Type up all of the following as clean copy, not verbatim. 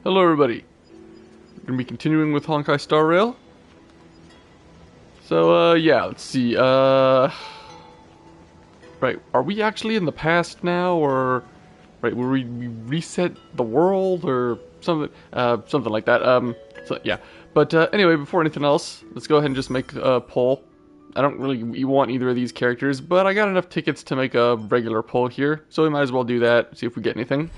Hello everybody. We're going to be continuing with Honkai Star Rail. So, yeah, let's see, right, are we actually in the past now, or, right, will we reset the world, or something, something like that, so, yeah. But, anyway, before anything else, let's go ahead and just make a poll. I don't really want either of these characters, but I got enough tickets to make a regular poll here, so we might as well do that, see if we get anything.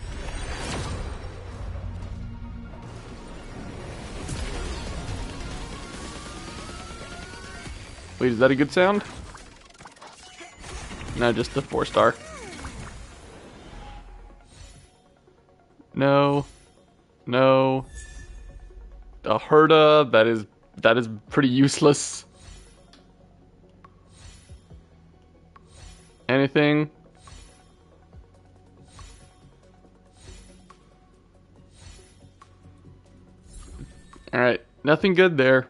Wait, is that a good sound? No, just a 4-star. No. No. A Herda, that is pretty useless. Anything? Alright, nothing good there.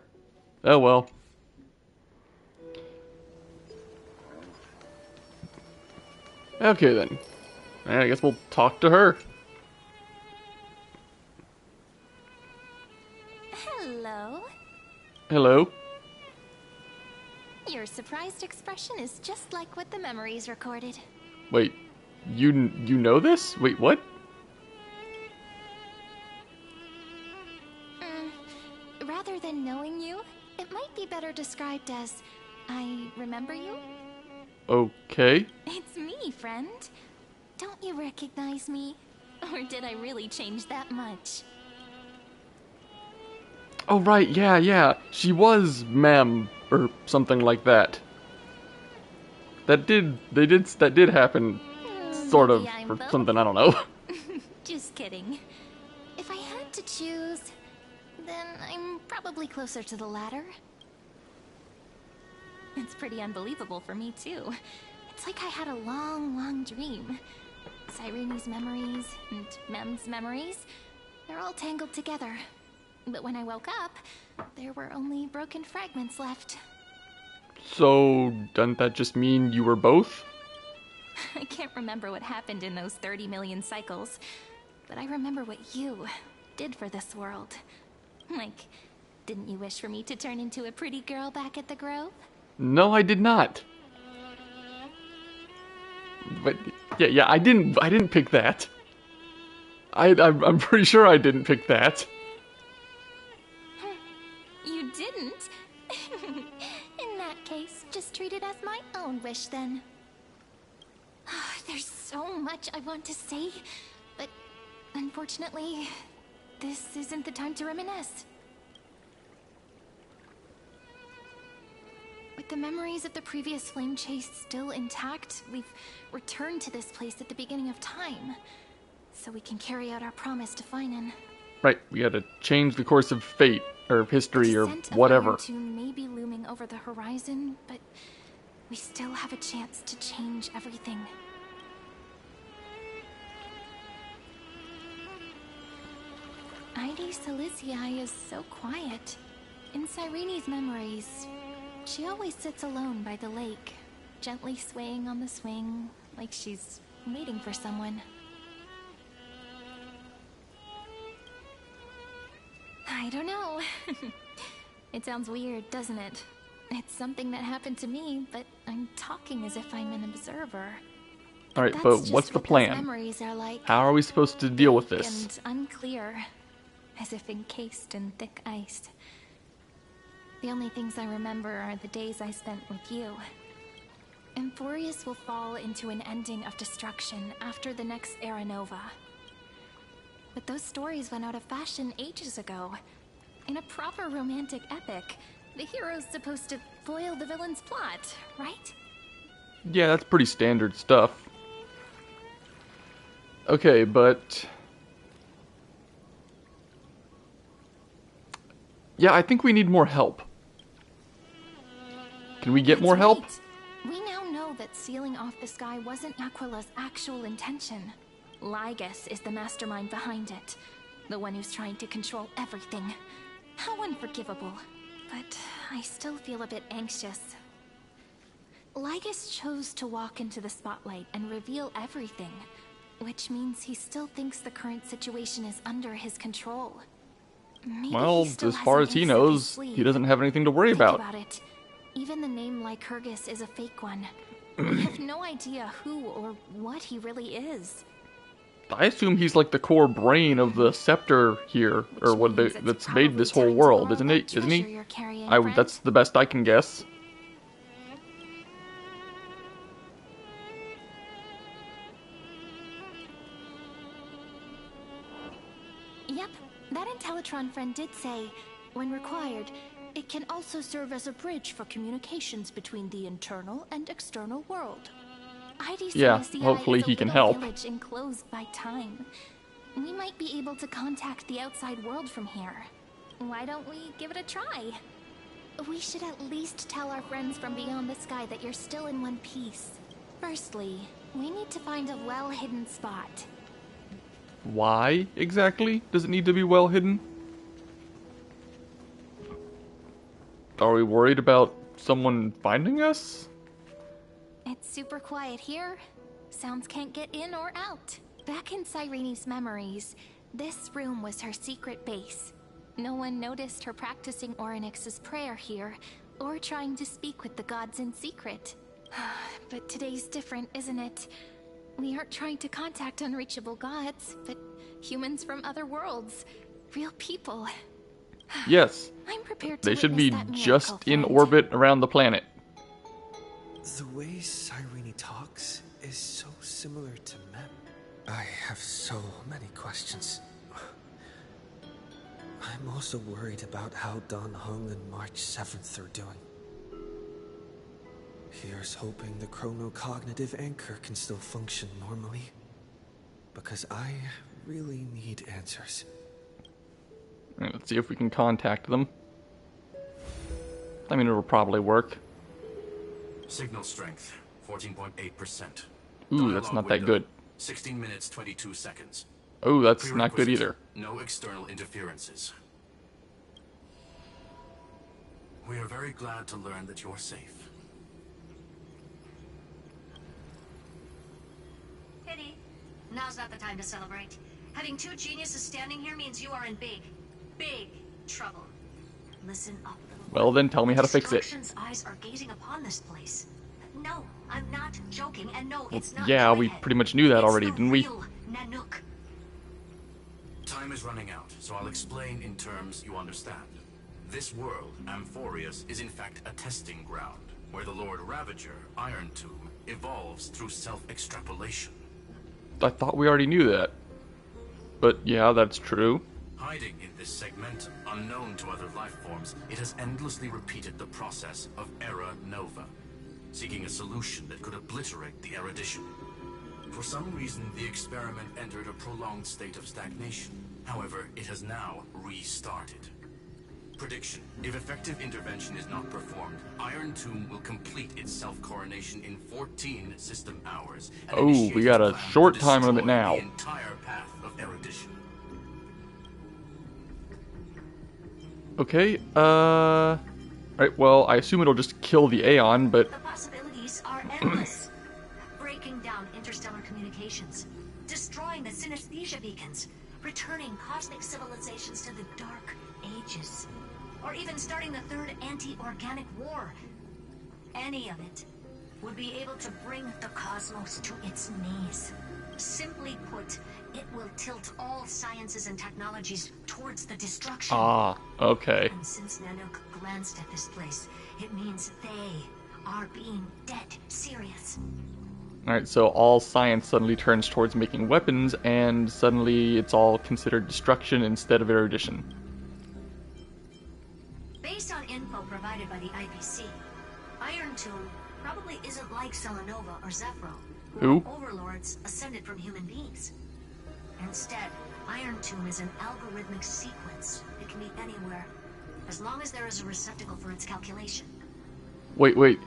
Oh well. Okay then. Alright, I guess we'll talk to her. Hello. Hello. Your surprised expression is just like what the memories recorded. Wait, you know this? Wait, what? Rather than knowing you, it might be better described as, I remember you? Okay. It's me, friend. Don't you recognize me? Or did I really change that much? Oh right, yeah. She was Mem or something like that. That did happen, sort of, Maybe I'm or both. something, I don't know. Just kidding. If I had to choose, then I'm probably closer to the latter. It's pretty unbelievable for me, too. It's like I had a long dream. Cyrene's memories and Mem's memories, they're all tangled together. But when I woke up, there were only broken fragments left. So, doesn't that just mean you were both? I can't remember what happened in those 30 million cycles, but I remember what you did for this world. Like, didn't you wish for me to turn into a pretty girl back at the Grove? No, I did not. But yeah, I didn't pick that. I'm pretty sure I didn't pick that. You didn't? In that case, just treat it as my own wish then. There's so much I want to say, but unfortunately, this isn't the time to reminisce. With the memories of the previous flame chase still intact, we've returned to this place at the beginning of time, so we can carry out our promise to Finan. Right, we had to change the course of fate, or history, or The descent of whatever. Iron Tomb may be looming over the horizon, but we still have a chance to change everything. Ide Silizii is so quiet. In Cyrene's memories, she always sits alone by the lake, gently swaying on the swing, like she's waiting for someone. I don't know. It sounds weird, doesn't it? It's something that happened to me, but I'm talking as if I'm an observer. Alright, That's but just what's the what those plan? memories are like. How are we supposed to deal with Big this? and unclear, as if encased in thick ice. The only things I remember are the days I spent with you. Emphorius will fall into an ending of destruction after the next Era Nova. But those stories went out of fashion ages ago. In a proper romantic epic, the hero's supposed to foil the villain's plot, right? Yeah, that's pretty standard stuff. Okay, but... yeah, I think we need more help. Can we get more help? Right. We now know that sealing off the sky wasn't Aquila's actual intention. Lygus is the mastermind behind it. The one who's trying to control everything. How unforgivable. But I still feel a bit anxious. Lygus chose to walk into the spotlight and reveal everything. Which means he still thinks the current situation is under his control. Maybe Well, he still as has far an as he ace up his knows, sleeve. he doesn't have anything to worry Think about. about it. Even the name Lycurgus is a fake one. We have no idea who or what he really is. I assume he's like the core brain of the scepter here, or Which means it's that's made this whole probably time to world, borrow isn't that he? Isn't treasure he? you're carrying, friend. That's the best I can guess. Yep, that Intellitron friend did say, when required, it can also serve as a bridge for communications between the internal and external world. Yeah, IDCSCI hopefully is a he can little help. village enclosed by time. We might be able to contact the outside world from here. Why don't we give it a try? We should at least tell our friends from beyond the sky that you're still in one piece. Firstly, we need to find a well-hidden spot. Why exactly does it need to be well hidden? Are we worried about someone finding us? It's super quiet here. Sounds can't get in or out. Back in Cyrene's memories, this room was her secret base. No one noticed her practicing Orynyx's prayer here, or trying to speak with the gods in secret. But today's different, isn't it? We aren't trying to contact unreachable gods, but humans from other worlds. Real people. Yes. I'm prepared to They should be witness that just miracle, in friend. orbit around the planet. The way Cyrene talks is so similar to Mem. I have so many questions. I'm also worried about how Dan Heng and March 7th are doing. Here's hoping the chronocognitive anchor can still function normally. Because I really need answers. Alright, let's see if we can contact them. I mean, it'll probably work. Signal strength, 14.8%. Ooh, that's not that good. 16 minutes, 22 seconds. Oh, that's not good either. No external interferences. We are very glad to learn that you're safe. Pity. Now's not the time to celebrate. Having two geniuses standing here means you are in big trouble. Listen up, little one. Well, then tell me how to fix it. Destruction's eyes are gazing upon this place. No, I'm not joking, and no, it's not Yeah, we Dreadhead. pretty much knew that It's already, the didn't we? real Nanook. Time is running out, so I'll explain in terms you understand. This world, Amphorius, is in fact a testing ground, where the Lord Ravager, Iron Tomb, evolves through self-extrapolation. I thought we already knew that. But yeah, that's true. Hiding in this segment, unknown to other life forms, it has endlessly repeated the process of Era Nova, seeking a solution that could obliterate the erudition. For some reason, the experiment entered a prolonged state of stagnation. However, it has now restarted. Prediction: if effective intervention is not performed, Iron Tomb will complete its self-coronation in 14 system hours. And Oh, initiate we got its a plan to short time limit destroy now. The entire path of erudition. Okay, Right, well, I assume it'll just kill the Aeon, but... The possibilities are endless. Breaking down interstellar communications, destroying the synesthesia beacons, returning cosmic civilizations to the Dark Ages, or even starting the third anti-organic war. Any of it would be able to bring the cosmos to its knees. Simply put, it will tilt all sciences and technologies towards the destruction. Ah, okay. And since Nanook glanced at this place, it means they are being dead serious. Alright, so all science suddenly turns towards making weapons, and suddenly it's all considered destruction instead of erudition. Based on info provided by the IPC, Iron Tomb probably isn't like Selenova or Zephyro, Who? are overlords ascended from human beings. Instead, Iron Tomb is an algorithmic sequence. It can be anywhere, as long as there is a receptacle for its calculation. Wait.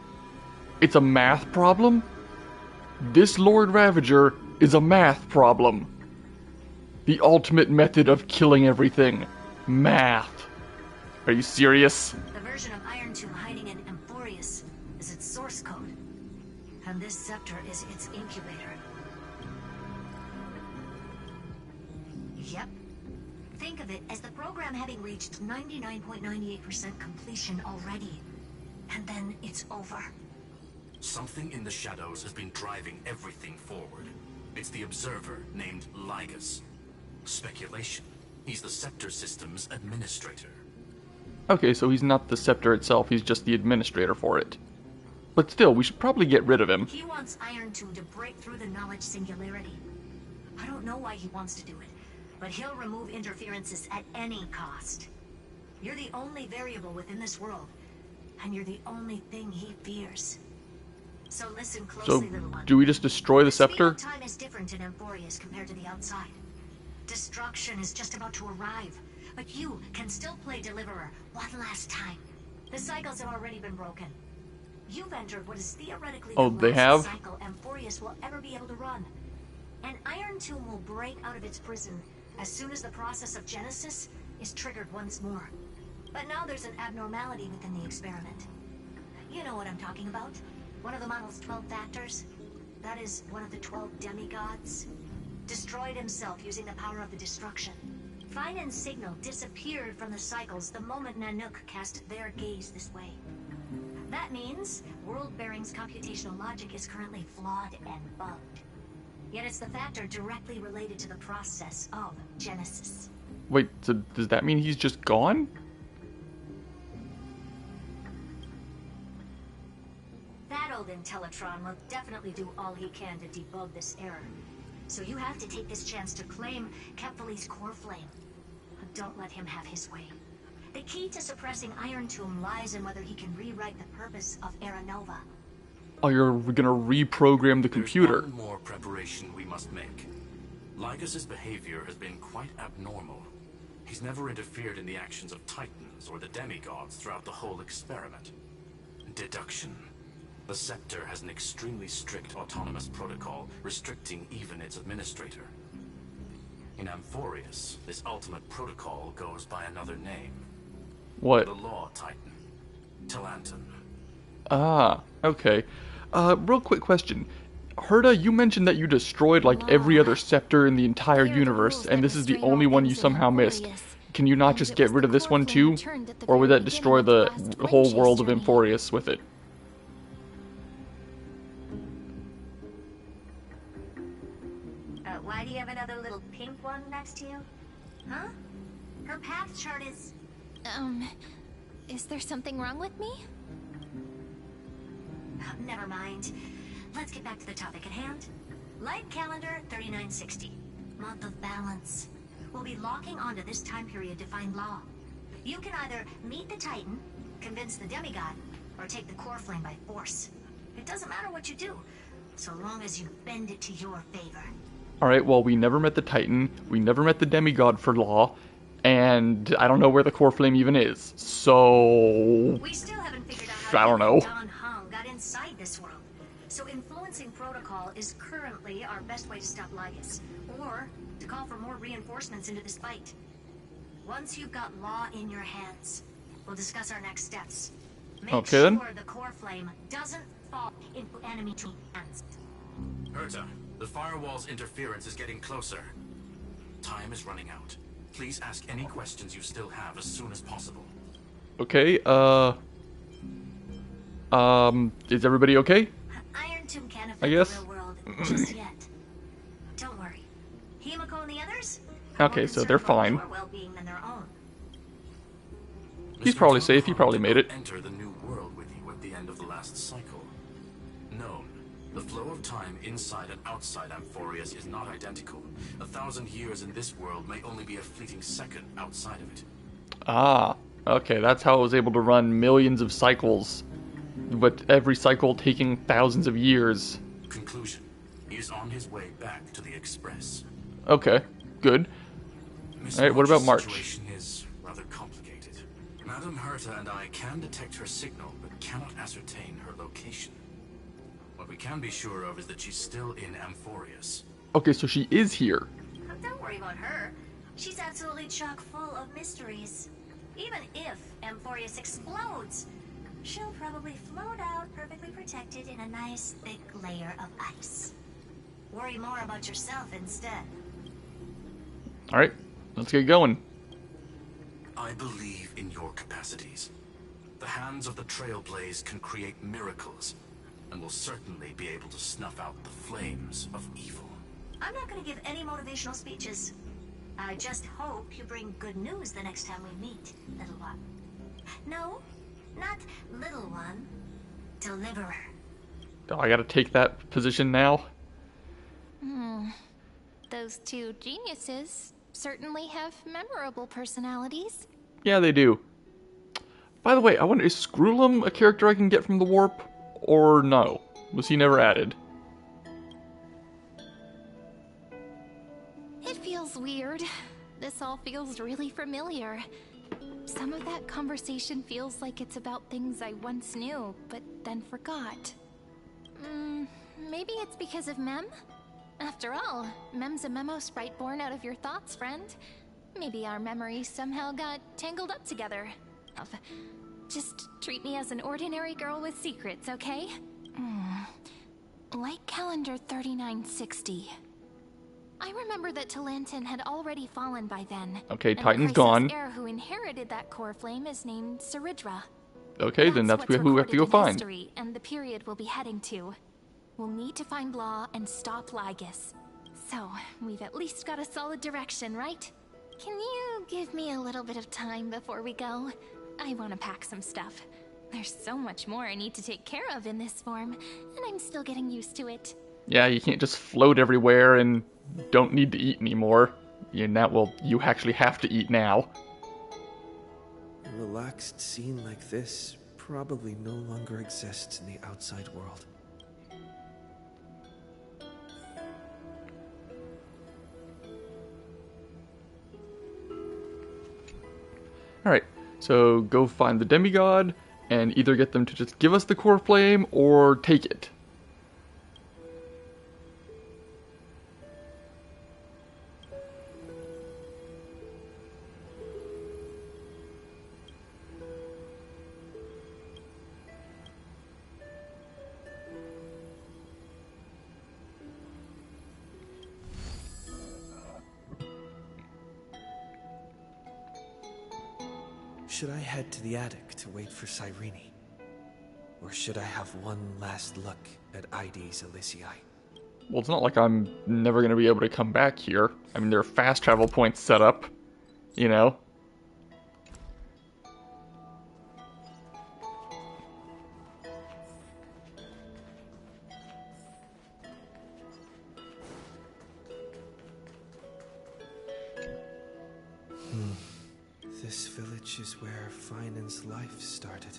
It's a math problem? This Lord Ravager is a math problem. The ultimate method of killing everything. Math. Are you serious? The version of Iron Tomb hiding in Amphorius is its source code, and this scepter is its incubator. Yep. Think of it as the program having reached 99.98% completion already. And then it's over. Something in the shadows has been driving everything forward. It's the observer named Lygus. Speculation. He's the Scepter System's administrator. Okay, so he's not the Scepter itself, he's just the administrator for it. But still, we should probably get rid of him. He wants Iron Tomb to break through the knowledge singularity. I don't know why he wants to do it, but he'll remove interferences at any cost. You're the only variable within this world, and you're the only thing he fears. So listen closely, little one. Do we just destroy the Scepter? Speed of time is different in Amphorius compared to the outside. Destruction is just about to arrive, but you can still play Deliverer one last time. The cycles have already been broken. You've entered what is theoretically the they have? last cycle Amphorius will ever be able to run. An Iron Tomb will break out of its prison as soon as the process of Genesis is triggered once more. But now there's an abnormality within the experiment. You know what I'm talking about. One of the model's 12 factors. That is one of the 12 demigods. Destroyed himself using the power of the destruction. Finan's signal disappeared from the cycles the moment Nanook cast their gaze this way. That means World-Bearing's computational logic is currently flawed and bugged. Yet it's the factor directly related to the process of Genesis. Wait, so does that mean he's just gone? That old Intellitron will definitely do all he can to debug this error. So you have to take this chance to claim Kephal's core flame. Don't let him have his way. The key to suppressing Iron Tomb lies in whether he can rewrite the purpose of Era Nova. Oh, you're gonna reprogram the computer. There's one more preparation we must make. Lygus's behavior has been quite abnormal. He's never interfered in the actions of Titans or the demigods throughout the whole experiment. Deduction. The Scepter has an extremely strict autonomous protocol, restricting even its administrator. In Amphorius, this ultimate protocol goes by another name. What? The Law Titan. Talanton. Ah, okay. Real quick question. Herta, you mentioned that you destroyed like every other scepter in the entire universe, and this is the only one you somehow missed. Can you not just get rid of this one too? Or would that destroy the whole world of Amphorius with it? Why do you have another little pink one next to you? Huh? Her path chart is... Is there something wrong with me? Never mind. Let's get back to the topic at hand. Light calendar 3960. Month of balance. We'll be locking onto this time period to find law. You can either meet the Titan, convince the demigod, or take the core flame by force. It doesn't matter what you do, so long as you bend it to your favor. Alright, well, we never met the Titan, we never met the demigod for law, and I don't know where the core flame even is, so... We still haven't figured out how I don't know. Don Hong got inside this world. So influencing protocol is currently our best way to stop Lygus, or to call for more reinforcements into this fight. Once you've got law in your hands, we'll discuss our next steps. Make sure the core flame doesn't fall into enemy hands. Herta, the firewall's interference is getting closer. Time is running out. Please ask any questions you still have as soon as possible. Okay, is everybody okay? Iron Tomb can't affect I guess. the real world just yet. Don't worry. Himiko and the others? Okay, so they're fine. More well-being than their own. He's probably safe, he probably made it. Enter the new world with you at the end of the last cycle. Known. The flow of time inside and outside Amphorius is not identical. 1,000 years in this world may only be a fleeting second outside of it. Ah, okay, that's how it was able to run millions of cycles, but every cycle taking thousands of years. Conclusion. He is on his way back to the Express. Okay, good. Alright, what about March? The situation is rather complicated. Madame Herta and I can detect her signal, but cannot ascertain her location. What we can be sure of is that she's still in Amphorius. Okay, so she is here. Don't worry about her. She's absolutely chock full of mysteries. Even if Amphorius explodes, she'll probably float out perfectly protected in a nice thick layer of ice. Worry more about yourself instead. Alright, let's get going. I believe in your capacities. The hands of the Trailblaze can create miracles, and will certainly be able to snuff out the flames of evil. I'm not going to give any motivational speeches. I just hope you bring good news the next time we meet, little one. No, not little one. Deliverer. Oh, I gotta take that position now? Those two geniuses certainly have memorable personalities. Yeah, they do. By the way, I wonder, is Screwlum a character I can get from the warp? Or no? Was he never added? It feels weird. This all feels really familiar. Some of that conversation feels like it's about things I once knew, but then forgot. Maybe it's because of Mem? After all, Mem's a memo sprite born out of your thoughts, friend. Maybe our memories somehow got tangled up together. Just treat me as an ordinary girl with secrets, okay? Like calendar 3960. I remember that Talantin had already fallen by then. Okay, and Titan's the gone. heir who inherited that core flame is named Saridra. Okay, then that's what's who we have to go recorded in find. history, and the period we'll be heading to. We'll need to find Law and stop Lygus. So, we've at least got a solid direction, right? Can you give me a little bit of time before we go? I want to pack some stuff. There's so much more I need to take care of in this form, and I'm still getting used to it. Yeah, you can't just float everywhere and don't need to eat anymore. You actually have to eat now. A relaxed scene like this probably no longer exists in the outside world. Alright, so go find the demigod, and either get them to just give us the core flame, or take it. Should I head to the attic to wait for Cyrene? Or should I have one last look at ID's Elysiae? Well, it's not like I'm never going to be able to come back here. I mean, there are fast travel points set up, you know? This village is where Finan's life started.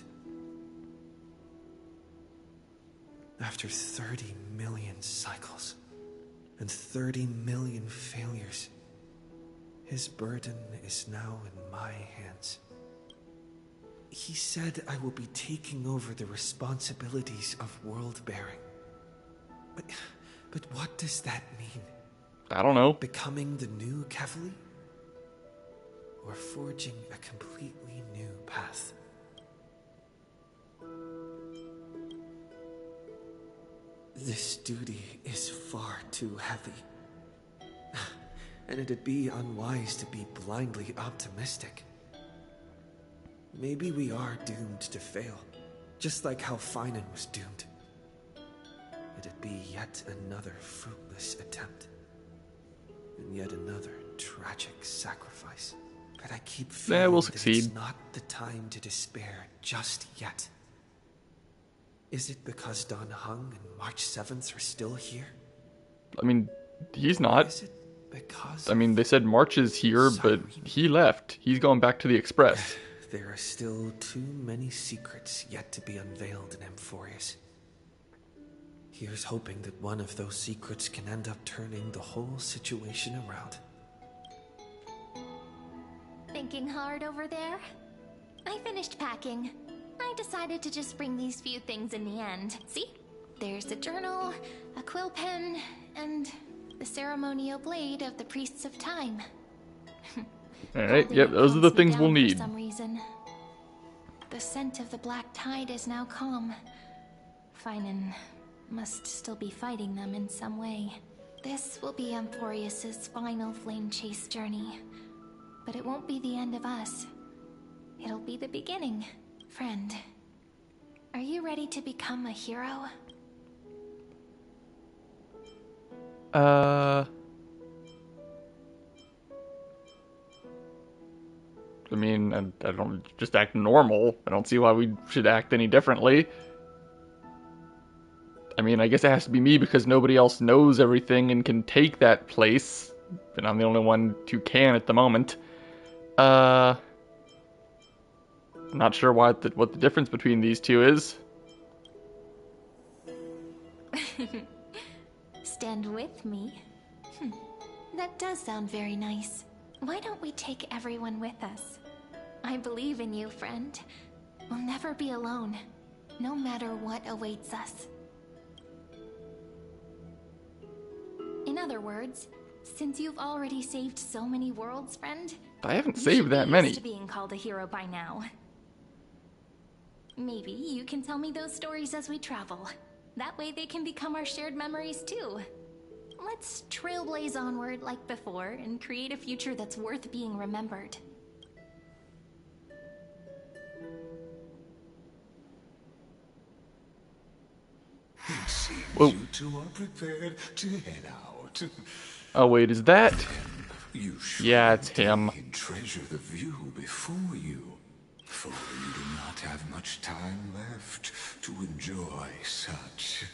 After 30 million cycles and 30 million failures, his burden is now in my hands. He said I will be taking over the responsibilities of world-bearing. But what does that mean? I don't know. Becoming the new Kevali? Or forging a completely new path? This duty is far too heavy. And it'd be unwise to be blindly optimistic. Maybe we are doomed to fail, just like how Finan was doomed. It'd be yet another fruitless attempt, and yet another tragic sacrifice. But I keep feeling we'll that succeed. it's not the time to despair just yet. Is it because Don Hung and March 7th are still here? I mean, he's not. Is it because I mean, they said March is here, but he left. He's going back to the Express. there are still too many secrets yet to be unveiled in Amphorius? Here's hoping that one of those secrets can end up turning the whole situation around. Thinking hard over there? I finished packing. I decided to just bring these few things in the end. See? There's a journal, a quill pen, and the ceremonial blade of the Priests of Time. Alright, yep, those are the things we'll need. For some reason. The scent of the black tide is now calm. Finan must still be fighting them in some way. This will be Amphorius's final flame chase journey. But it won't be the end of us. It'll be the beginning, friend. Are you ready to become a hero? I mean, I don't just act normal. I don't see why we should act any differently. I mean, I guess it has to be me because nobody else knows everything and can take that place. And I'm the only one who can at the moment. I'm not sure what the difference between these two is. Stand with me? That does sound very nice. Why don't we take everyone with us? I believe in you, friend. We'll never be alone, no matter what awaits us. In other words, since you've already saved so many worlds, friend, I haven't you saved should be that many. used to being called a hero by now. Maybe you can tell me those stories as we travel. That way they can become our shared memories too. Let's trailblaze onward like before and create a future that's worth being remembered. It seems Whoa. you two are prepared to head out. Oh wait, is that? You should Yeah, it's him. treasure the view before you, for you do not have much time left to enjoy such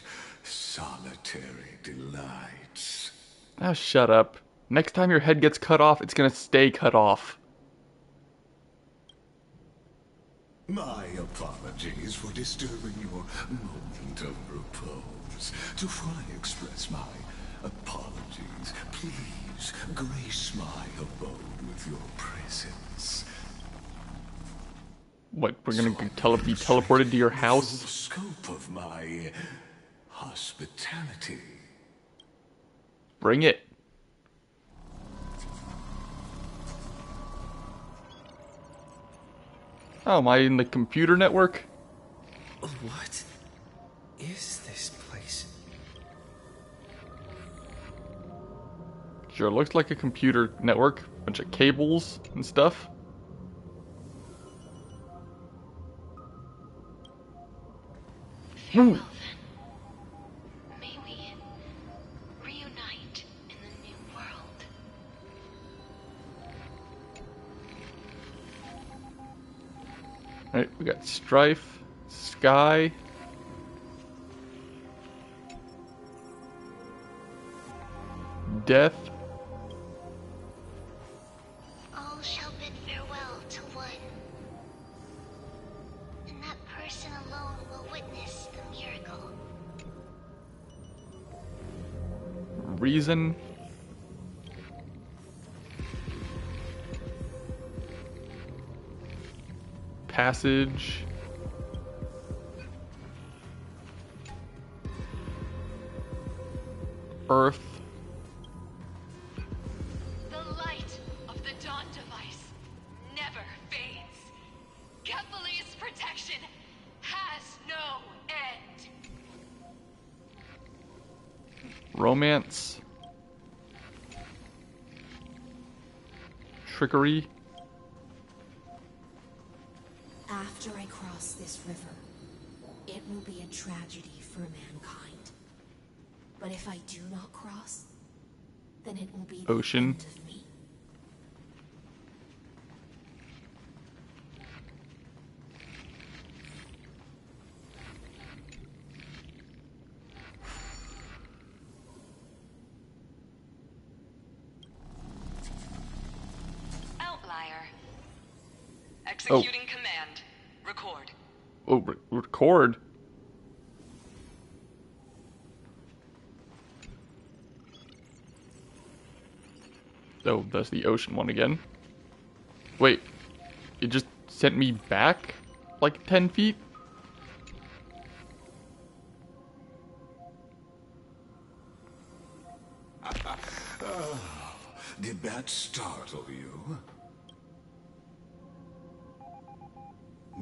solitary delights. Oh, shut up. Next time your head gets cut off, it's gonna stay cut off. My apologies for disturbing your moment of repose. To fully express my apologies, please grace my abode with your presence. What, we're gonna So be teleported to your the house? full scope of my hospitality. Bring it. Oh, am I in the computer network? What is this place? Sure, looks like a computer network. Bunch of cables and stuff. Farewell, then. May we reunite in the new world. Alright, we got Strife, Sky. Death. All shall bid farewell to one, and that person alone will witness the miracle. Reason. Passage. Earth. The light of the Dawn device never fades. Kephalie's protection has no end. Romance. Trickery. After I cross this river, it will be a tragedy for mankind. But if I do not cross, then it will be the Ocean. end of me. Outlier. Executing command. Record. Oh, record. Oh, that's the ocean one again. Wait, it just sent me back like 10 feet? Did that startle you?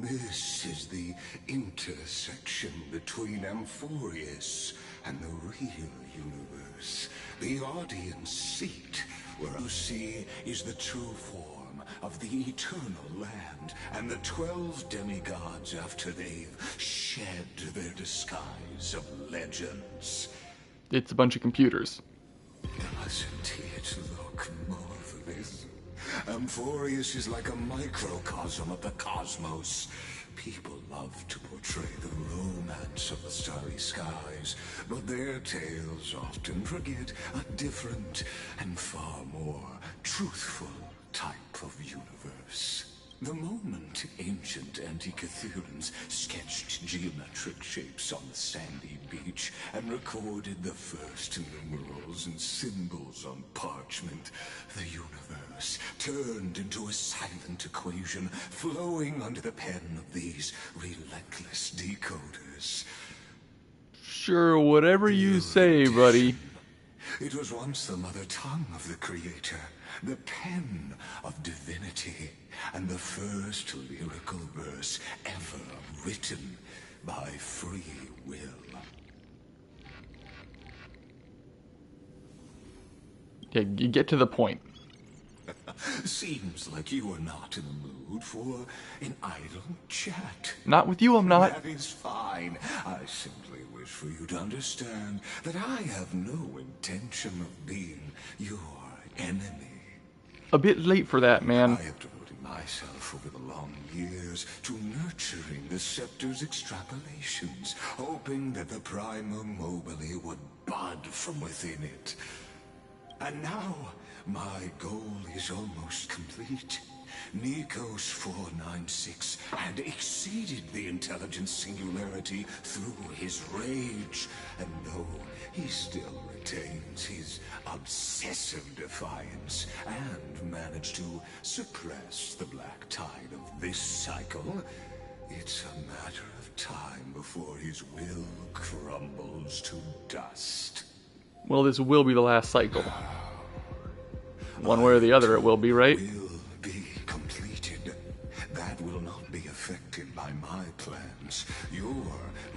This is the intersection between Amphorius and the real universe. The audience seat, where you see is the true form of the eternal land and the 12 demigods after they've shed their disguise of legends. It's a bunch of computers. Doesn't it look marvelous? Amphorius is like a microcosm of the cosmos. People love to portray the romance of the starry skies, but their tales often forget a different and far more truthful type of universe. The moment ancient Antikytherians sketched geometric shapes on the sandy beach and recorded the first numerals and symbols on parchment, the universe turned into a silent equation flowing under the pen of these relentless decoders. Sure, whatever you say, buddy. It was once the mother tongue of the Creator, the pen of divinity, and the first lyrical verse ever written by free will. Yeah, you get to the point. Seems like you are not in the mood for an idle chat. Not with you, I'm not. That is fine. I simply wish for you to understand that I have no intention of being your enemy. A bit late for that, man. I have devoted myself over the long years to nurturing the scepter's extrapolations, hoping that the Prima Mobile would bud from within it. And now, my goal is almost complete. Nikos 496 had exceeded the intelligence singularity through his rage, and though he still retains his obsessive defiance and managed to suppress the black tide of this cycle, it's a matter of time before his will crumbles to dust. Well, this will be the last cycle. One way or the other, it will be, right? Will be completed. That will not be affected by my plans, your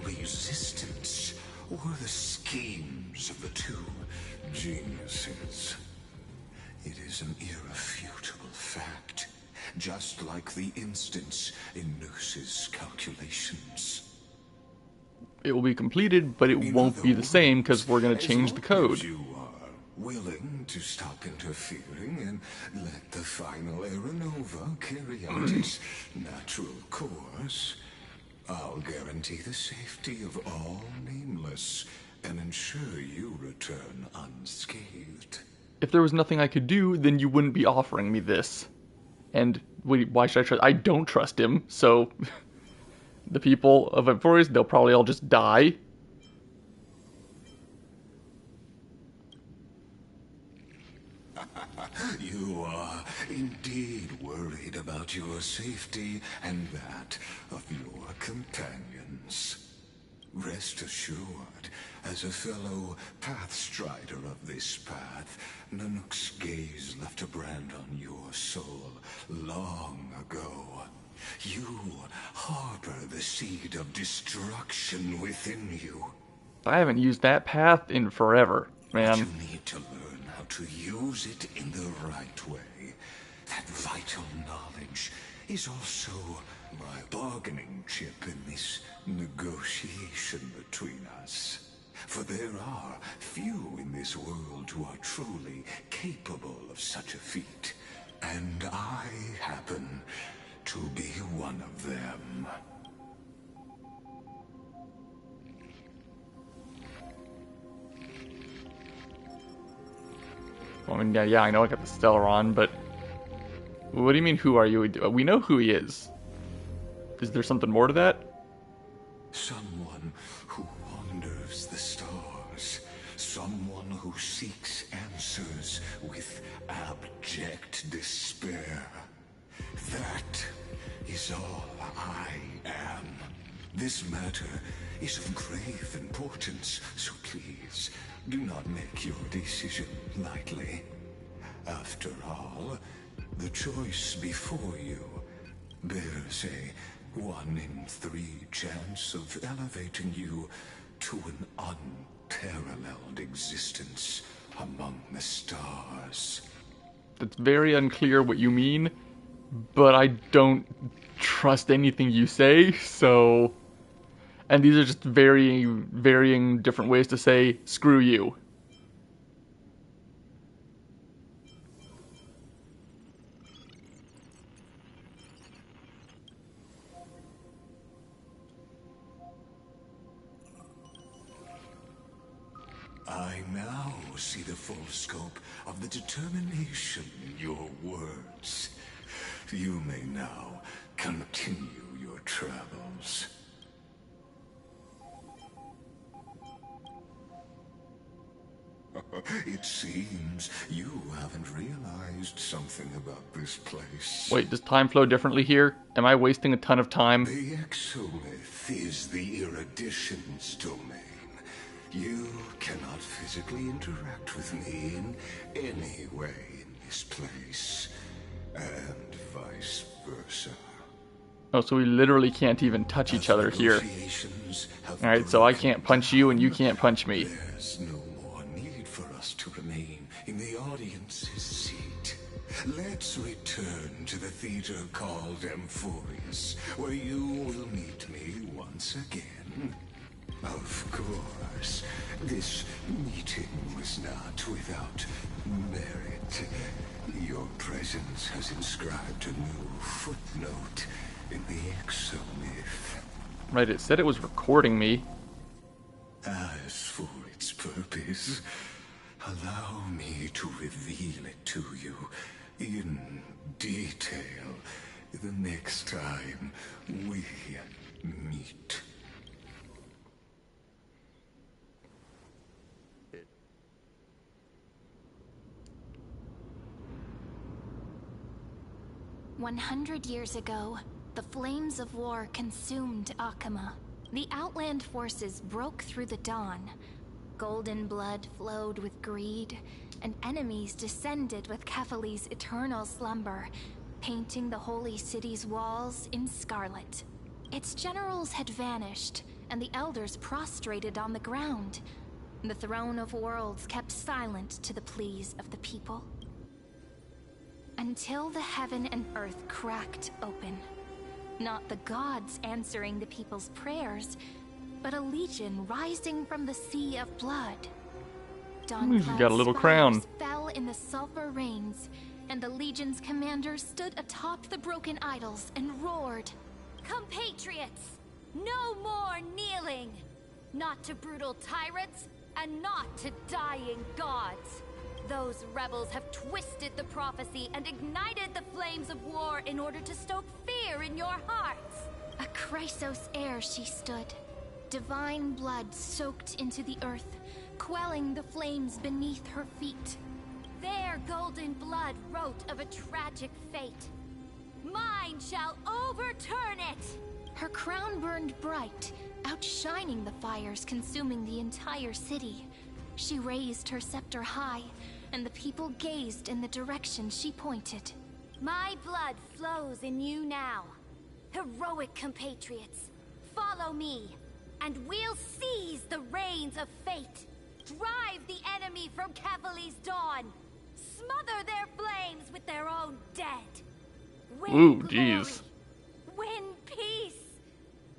resistance, or the schemes of the two geniuses. It is an irrefutable fact, just like the instance in Noose's calculations. It will be completed, but it won't be the same because we're going to change the code. You are willing to stop interfering and let the final Aeronova carry out its natural course, I'll guarantee the safety of all nameless and ensure you return unscathed. If there was nothing I could do, then you wouldn't be offering me this. And why should I trust? I don't trust him, so the people of Amphorius, they'll probably all just die. You are indeed worried about your safety and that of your companions. Rest assured, as a fellow pathstrider of this path, Nanook's gaze left a brand on your soul long ago. You harbor the seed of destruction within you. I haven't used that path in forever, man. You need to learn how to use it in the right way. That vital knowledge is also my bargaining chip in this negotiation between us. For there are few in this world who are truly capable of such a feat, and I happen to be one of them. I mean, yeah, I know I got the Stellar on, but what do you mean, who are you? We know who he is. Is there something more to that? Someone who wanders the stars. Someone who seeks answers with abject despair. That is all I am. This matter is of grave importance, so please do not make your decision lightly. After all, the choice before you bears a 1 in 3 chance of elevating you to an unparalleled existence among the stars. It's very unclear what you mean, but I don't trust anything you say, so... And these are just varying different ways to say, screw you. I now see the full scope of the determination in your words. You may now continue your travels. It seems you haven't realized something about this place. Wait, does time flow differently here? Am I wasting a ton of time? The exolith is the erudition's domain. You cannot physically interact with me in any way in this place, and vice versa. Oh, so we literally can't even touch each other here. Alright, so I can't punch you and you can't punch me. There's no more need for us to remain in the audience's seat. Let's return to the theater called Amphorius, where you will meet me once again. Of course, this meeting was not without merit. Your presence has inscribed a new footnote in the exomyth. Right, it said it was recording me. As for its purpose, allow me to reveal it to you in detail the next time we meet. 100 years ago, the flames of war consumed Akama. The Outland forces broke through the dawn. Golden blood flowed with greed, and enemies descended with Kefali's eternal slumber, painting the holy city's walls in scarlet. Its generals had vanished, and the elders prostrated on the ground. The throne of worlds kept silent to the pleas of the people. Until the heaven and earth cracked open. Not the gods answering the people's prayers, but a legion rising from the sea of blood. He's got a little crown. Fell in the sulfur rains, and the legion's commander stood atop the broken idols and roared, "Compatriots, no more kneeling! Not to brutal tyrants, and not to dying gods! Those rebels have twisted the prophecy and ignited the flames of war in order to stoke fear in your hearts!" A Chrysos heir she stood, divine blood soaked into the earth, quelling the flames beneath her feet. Their golden blood wrote of a tragic fate. Mine shall overturn it! Her crown burned bright, outshining the fires consuming the entire city. She raised her scepter high, and the people gazed in the direction she pointed. My blood flows in you now. Heroic compatriots, follow me, and we'll seize the reins of fate. Drive the enemy from Kefali's dawn. Smother their flames with their own dead. Win Ooh, glory. jeez. Win peace.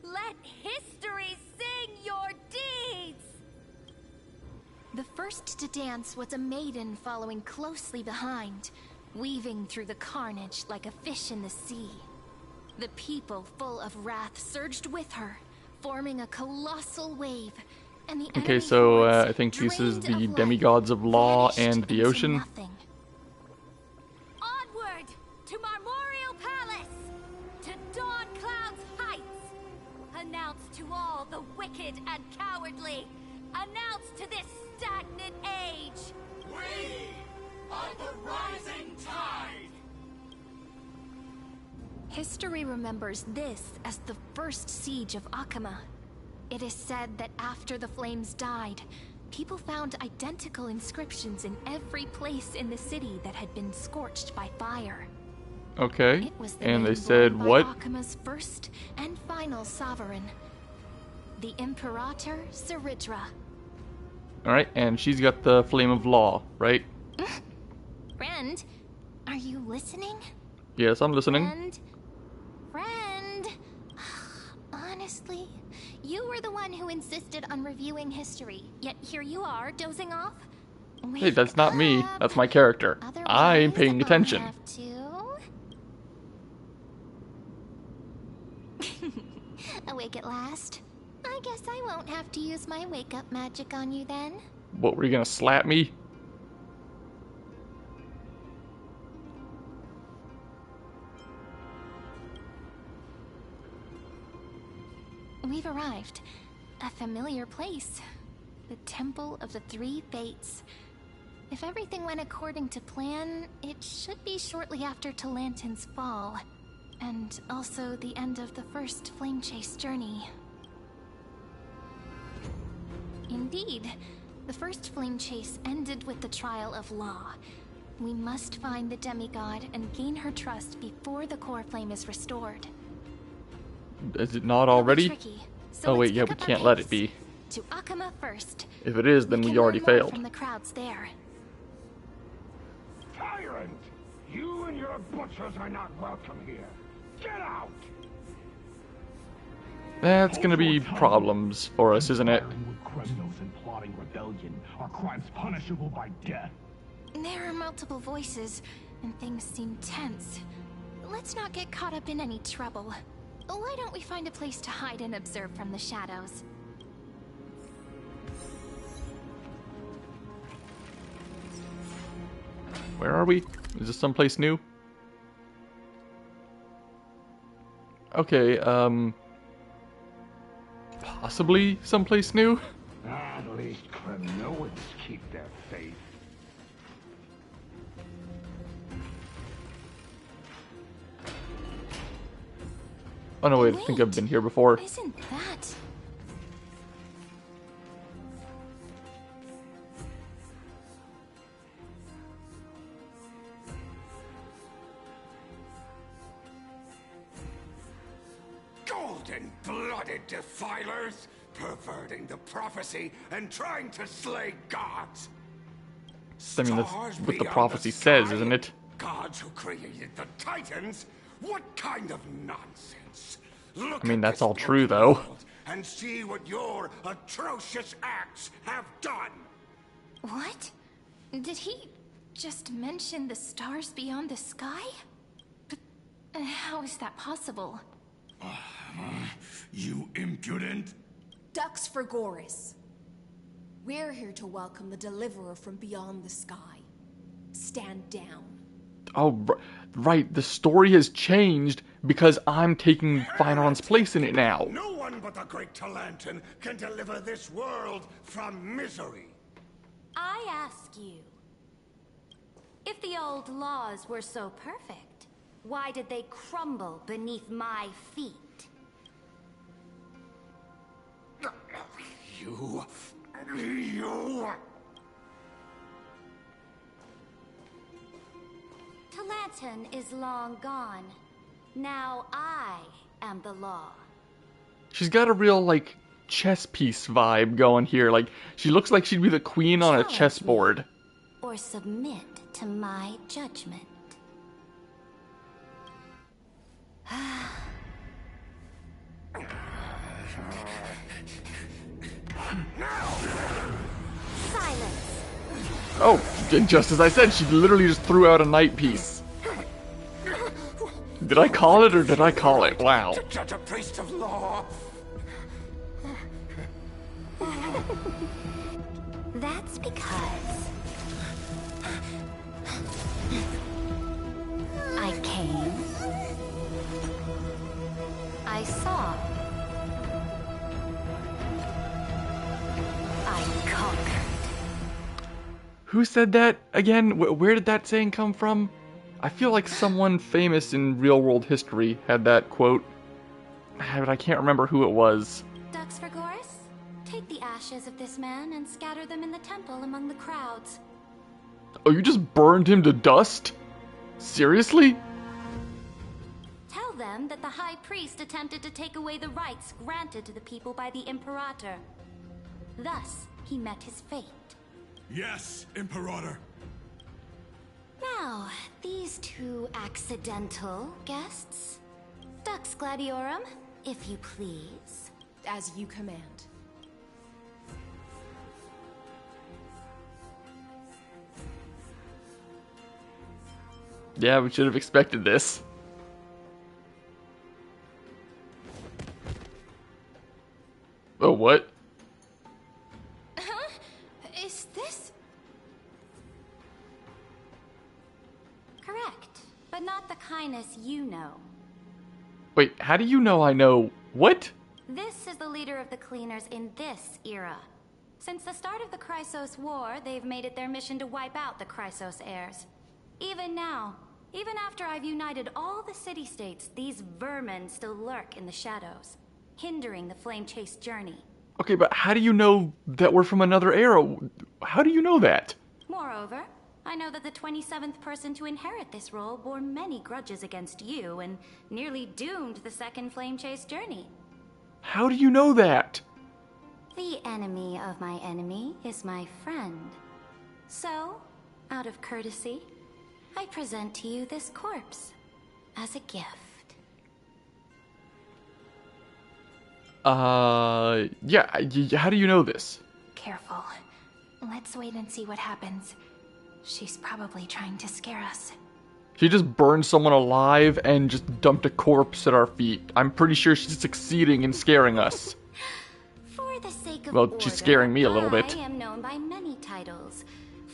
Let history sing your deeds. The first to dance was a maiden following closely behind, weaving through the carnage like a fish in the sea. The people, full of wrath, surged with her, forming a colossal wave, and the Okay, enemy so hordes, I think this is drained the of life, demigods of law vanished and the into ocean. nothing. Onward to Marmorial Palace, to Dawn Cloud's heights. Announce to all the wicked and cowardly. Announce to this stagnant age. We are the rising tide. History remembers this as the first siege of Akama. It is said that after the flames died, people found identical inscriptions in every place in the city that had been scorched by fire. Okay. It was the And they name said borne by what? Akima's first and final sovereign, the Imperator Seridra. Alright, and she's got the Flame of Law, right? Friend, are you listening? Yes, I'm listening. Friend. Honestly, you were the one who insisted on reviewing history, yet here you are, dozing off. Hey, that's not me. That's my character. I ain't paying attention. I'll have to. Awake at last? I guess I won't have to use my wake-up magic on you then. What, were you gonna slap me? We've arrived. A familiar place. The Temple of the Three Fates. If everything went according to plan, it should be shortly after Talantin's fall. And also the end of the first Flame Chase journey. Indeed, the first Flame Chase ended with the trial of Law. We must find the demigod and gain her trust before the core flame is restored. Is it not already? Tricky, so Oh wait, let's yeah, pick we up our can't let it pace. be. To Akama first. If it is, then we can already learn more failed. from the crowds there. Tyrant! You and your butchers are not welcome here. Get out! That's gonna be problems for us, isn't it? Firing with criminals and plotting rebellion are crimes punishable by death. There are multiple voices, and things seem tense. Let's not get caught up in any trouble. Why don't we find a place to hide and observe from the shadows? Where are we? Is this someplace new? Okay, possibly someplace new? At least criminals keep their faith. Oh no, wait, I think I've been here before. Isn't that... Golden-blooded defilers, perverting the prophecy and trying to slay gods. I mean, that's Stars what the beyond prophecy sky? says, isn't it? Gods who created the Titans? What kind of nonsense? Look I mean, at that's this all true, broken though. world And see what your atrocious acts have done. What? Did he just mention the stars beyond the sky? But how is that possible? You impudent! Ducks for Goris. We're here to welcome the deliverer from beyond the sky. Stand down. Oh, right, the story has changed because I'm taking Finoron's place in it now. No one but the great Talantin can deliver this world from misery. I ask you, if the old laws were so perfect, why did they crumble beneath my feet? You... Talantin is long gone. Now I am the law. She's got a real, like, chess piece vibe going here. Like, she looks like she'd be the queen on a Challenge chessboard. me, or submit to my judgment. Silence. Oh, just as I said, she literally just threw out a knight piece. Did I call it or did I call it? Wow. To judge a priest of law. That's because I came, I saw, I conquered. Who said that again? Where did that saying come from? I feel like someone famous in real-world history had that quote, but I can't remember who it was. Ducks for Goris? Take the ashes of this man and scatter them in the temple among the crowds. Oh, you just burned him to dust? Seriously? Tell them that the High Priest attempted to take away the rights granted to the people by the Imperator. Thus, he met his fate. Yes, Imperator. Now, these two accidental guests. Dux Gladiorum, if you please. As you command. Yeah, we should have expected this. Oh, what? Huh? Is this... Correct, but not the kindness you know. Wait, how do you know I know what? This is the leader of the Cleaners in this era. Since the start of the Chrysos War, they've made it their mission to wipe out the Chrysos heirs. Even now, even after I've united all the city-states, these vermin still lurk in the shadows, hindering the flame-chased journey. Okay, but how do you know that we're from another era? How do you know that? Moreover, I know that the 27th person to inherit this role bore many grudges against you and nearly doomed the second flame-chased journey. How do you know that? The enemy of my enemy is my friend. So, out of courtesy, I present to you this corpse as a gift. Yeah, how do you know this? Careful. Let's wait and see what happens. She's probably trying to scare us. She just burned someone alive and just dumped a corpse at our feet. I'm pretty sure she's succeeding in scaring us. For the sake of Well, order, she's scaring me a little bit. I am known by many titles.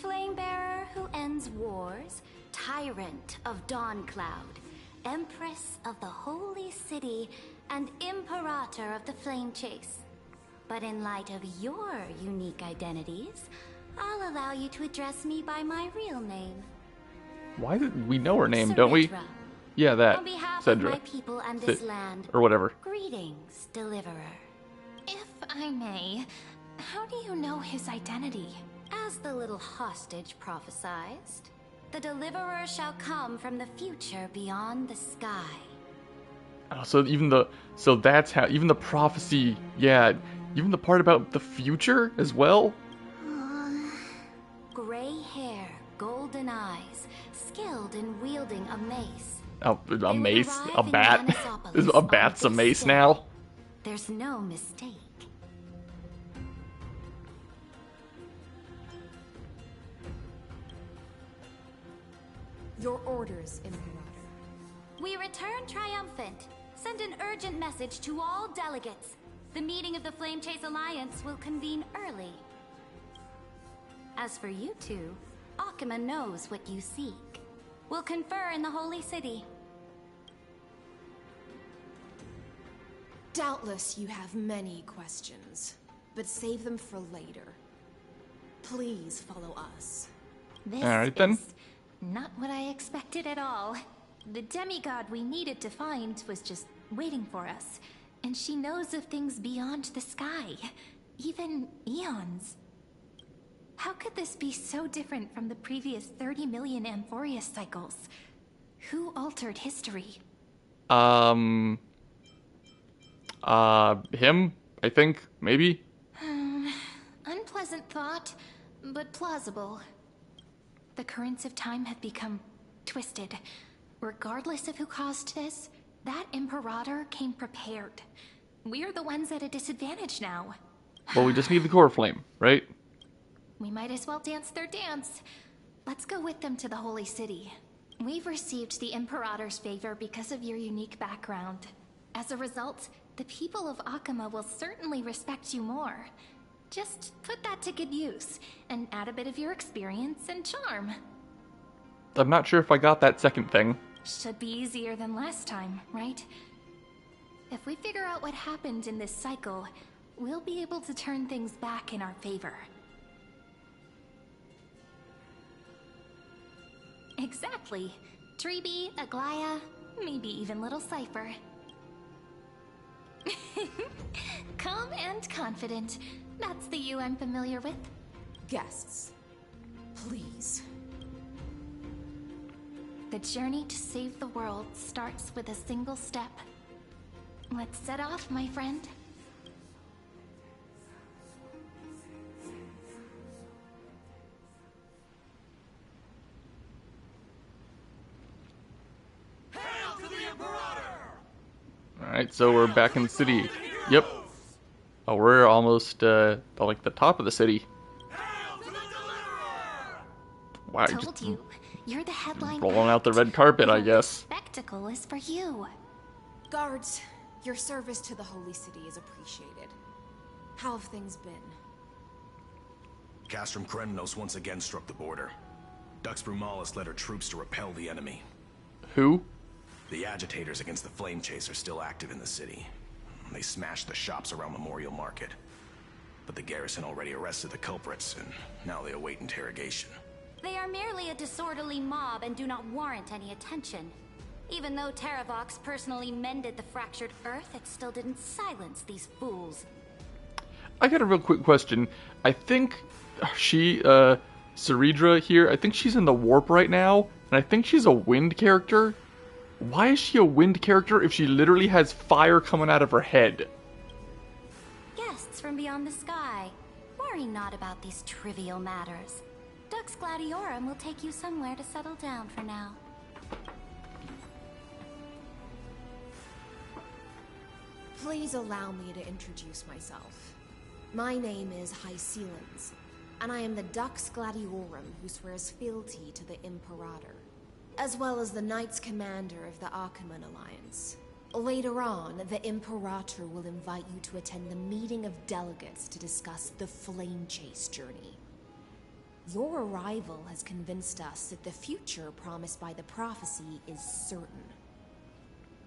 Flamebearer who ends wars, Tyrant of Dawncloud, Empress of the Holy City, and Imperator of the Flame Chase. But in light of your unique identities, I'll allow you to address me by my real name. Why did we know her name, don't we? Ceridra. Yeah, that. On behalf Cedra. of my people and this land, or whatever. greetings, Deliverer. If I may, how do you know his identity? As the little hostage prophesied, the Deliverer shall come from the future beyond the sky. Oh, so that's how, even the prophecy, yeah, even the part about the future as well? Gray hair, golden eyes, skilled in wielding a mace. Oh, a mace? arrive A in bat? Manisopolis A bat's a on this mace day. now? There's no mistake. Your orders, Imperator. We return triumphant. Send an urgent message to all delegates. The meeting of the Flame Chase Alliance will convene early. As for you two, Akima knows what you seek. We'll confer in the Holy City. Doubtless you have many questions, but save them for later. Please follow us. This Alright then. is not what I expected at all. The demigod we needed to find was just waiting for us. And she knows of things beyond the sky. Even eons. How could this be so different from the previous 30 million Amphorius cycles? Who altered history? Him, I think, maybe? Unpleasant thought, but plausible. The currents of time have become twisted. Regardless of who caused this, that Imperator came prepared. We're the ones at a disadvantage now. Well, we just need the core flame, right? We might as well dance their dance. Let's go with them to the Holy City. We've received the Imperator's favor because of your unique background. As a result, the people of Akima will certainly respect you more. Just put that to good use, and add a bit of your experience and charm. I'm not sure if I got that second thing. Should be easier than last time, right? If we figure out what happened in this cycle, we'll be able to turn things back in our favor. Exactly. Treeby, Aglaya, maybe even little Cypher. Calm and confident. That's the you I'm familiar with. Guests, please. The journey to save the world starts with a single step. Let's set off, my friend. Alright, so we're back in the city. Yep. Oh, we're almost, like the top of the city. Wow, Told you, you're the headline. rolling out the red carpet, I guess. Spectacle is for you. Guards, your service to the Holy City is appreciated. How have things been? Castrum Krennos once again struck the border. Dux Brumalis led her troops to repel the enemy. Who? The agitators against the Flame Chase are still active in the city. They smashed the shops around Memorial Market. But the garrison already arrested the culprits, and now they await interrogation. They are merely a disorderly mob and do not warrant any attention. Even though Terravox personally mended the fractured earth, it still didn't silence these fools. I got a real quick question. I think Ceridra here, I think she's in the warp right now, and I think she's a wind character. Why is she a wind character if she literally has fire coming out of her head? Guests from beyond the sky. Worry not about these trivial matters. Dux Gladiorum will take you somewhere to settle down for now. Please allow me to introduce myself. My name is Hycelens, and I am the Dux Gladiorum who swears fealty to the Imperator, as well as the Knights Commander of the Achaemen Alliance. Later on, the Imperator will invite you to attend the meeting of delegates to discuss the Flame Chase journey. Your arrival has convinced us that the future promised by the prophecy is certain.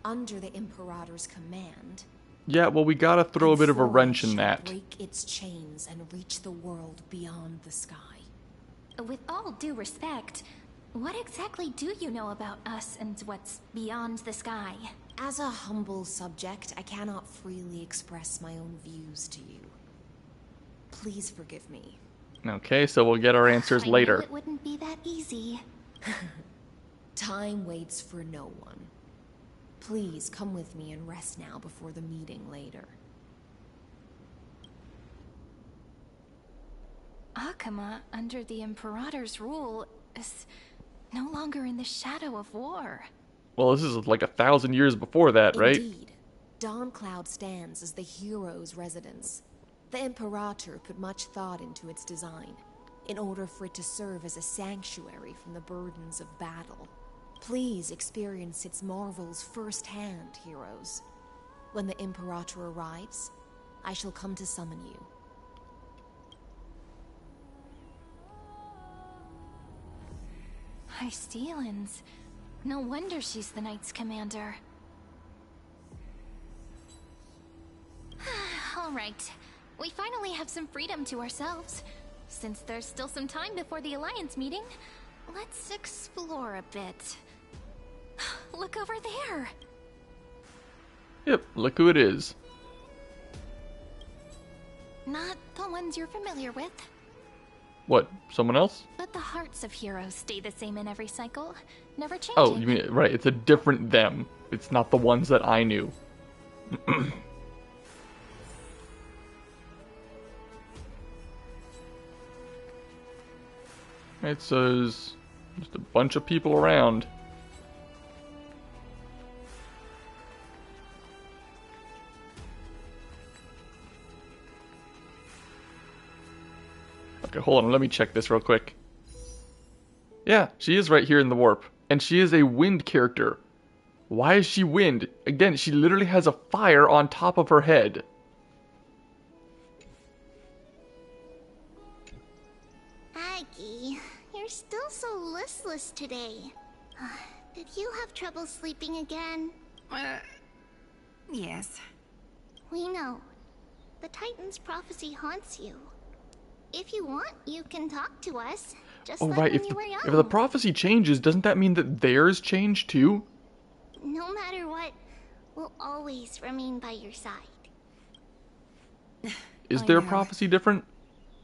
Under the Imperator's command... Yeah, well, we gotta throw a bit of a wrench in that. ...break its chains and reach the world beyond the sky. With all due respect, what exactly do you know about us and what's beyond the sky? As a humble subject, I cannot freely express my own views to you. Please forgive me. Okay, so we'll get our answers later. I knew it wouldn't be that easy. Time waits for no one. Please come with me and rest now before the meeting later. Achaemen, under the Imperator's rule, is no longer in the shadow of war. Well, this is like 1,000 years before that, right? Indeed. Dawncloud stands as the hero's residence. The Imperator put much thought into its design, in order for it to serve as a sanctuary from the burdens of battle. Please experience its marvels firsthand, heroes. When the Imperator arrives, I shall come to summon you. Hycelens. No wonder she's the Knights Commander. Alright, we finally have some freedom to ourselves. Since there's still some time before the Alliance meeting, let's explore a bit. Look over there! Yep, look who it is. Not the ones you're familiar with. What, someone else? But the hearts of heroes stay the same in every cycle, never changing. Oh, you mean, right, it's a different them. It's not the ones that I knew. Right, so there's just a bunch of people around. Okay, hold on, let me check this real quick. Yeah, she is right here in the warp. And she is a wind character. Why is she wind? Again, she literally has a fire on top of her head. Aggie, you're still so listless today. Did you have trouble sleeping again? Yes. We know. The Titan's prophecy haunts you. If you want, you can talk to us. Just Oh, like right, when you were young. if the prophecy changes, doesn't that mean that theirs changed too? No matter what, we'll always remain by your side. Is I their know. prophecy different?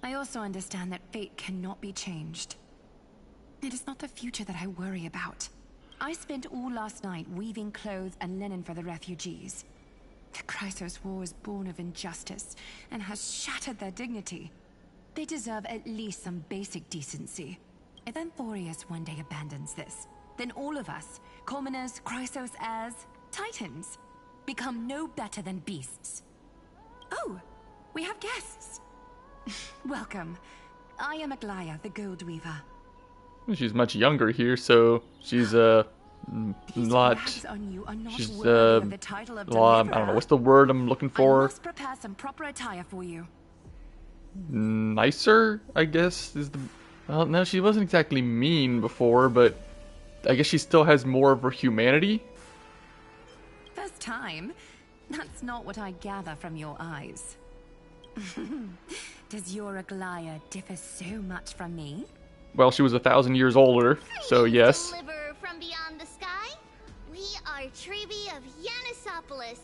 I also understand that fate cannot be changed. It is not the future that I worry about. I spent all last night weaving clothes and linen for the refugees. The Chrysos War is born of injustice and has shattered their dignity. They deserve at least some basic decency. If Amphorius one day abandons this, then all of us, commoners, Chrysos heirs, Titans, become no better than beasts. Oh, we have guests. Welcome. I am Aglaya, the Gold Weaver. She's much younger here, so she's not. She's I don't know what's the word I'm looking for. I must prepare some proper attire for you. Nicer, I guess, is the. Well, no, she wasn't exactly mean before, but I guess she still has more of her humanity. First time? That's not what I gather from your eyes. Does your Aglaya differ so much from me? Well, she was 1,000 years older, so yes. Deliverer from beyond the sky. We are Trevi of Yanisopolis.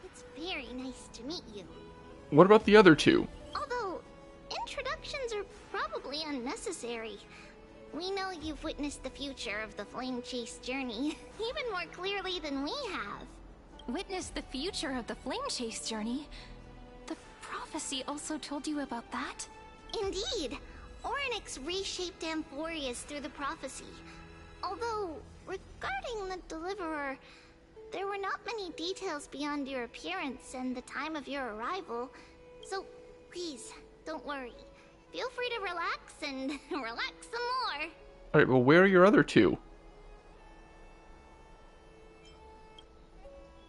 It's very nice to meet you. What about the other two? Although, introductions are probably unnecessary. We know you've witnessed the future of the Flame Chase journey, even more clearly than we have. Witnessed the future of the Flame Chase journey? The prophecy also told you about that? Indeed. Orynyx reshaped Amphorius through the prophecy. Although, regarding the Deliverer, there were not many details beyond your appearance and the time of your arrival. So, please, don't worry. Feel free to relax and relax some more. Alright, well, where are your other two?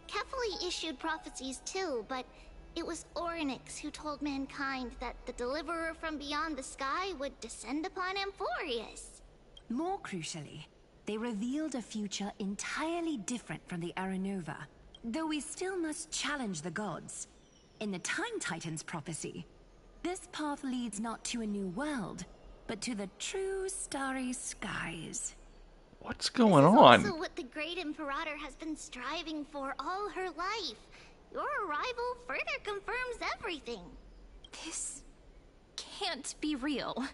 Kefali issued prophecies too, but it was Orynyx who told mankind that the Deliverer from beyond the sky would descend upon Amphorius. More crucially, they revealed a future entirely different from the Aranova. Though we still must challenge the gods. In the Time Titan's prophecy, this path leads not to a new world, but to the true starry skies. What's going on? This is also what the Great Imperator has been striving for all her life. Your arrival further confirms everything. This can't be real.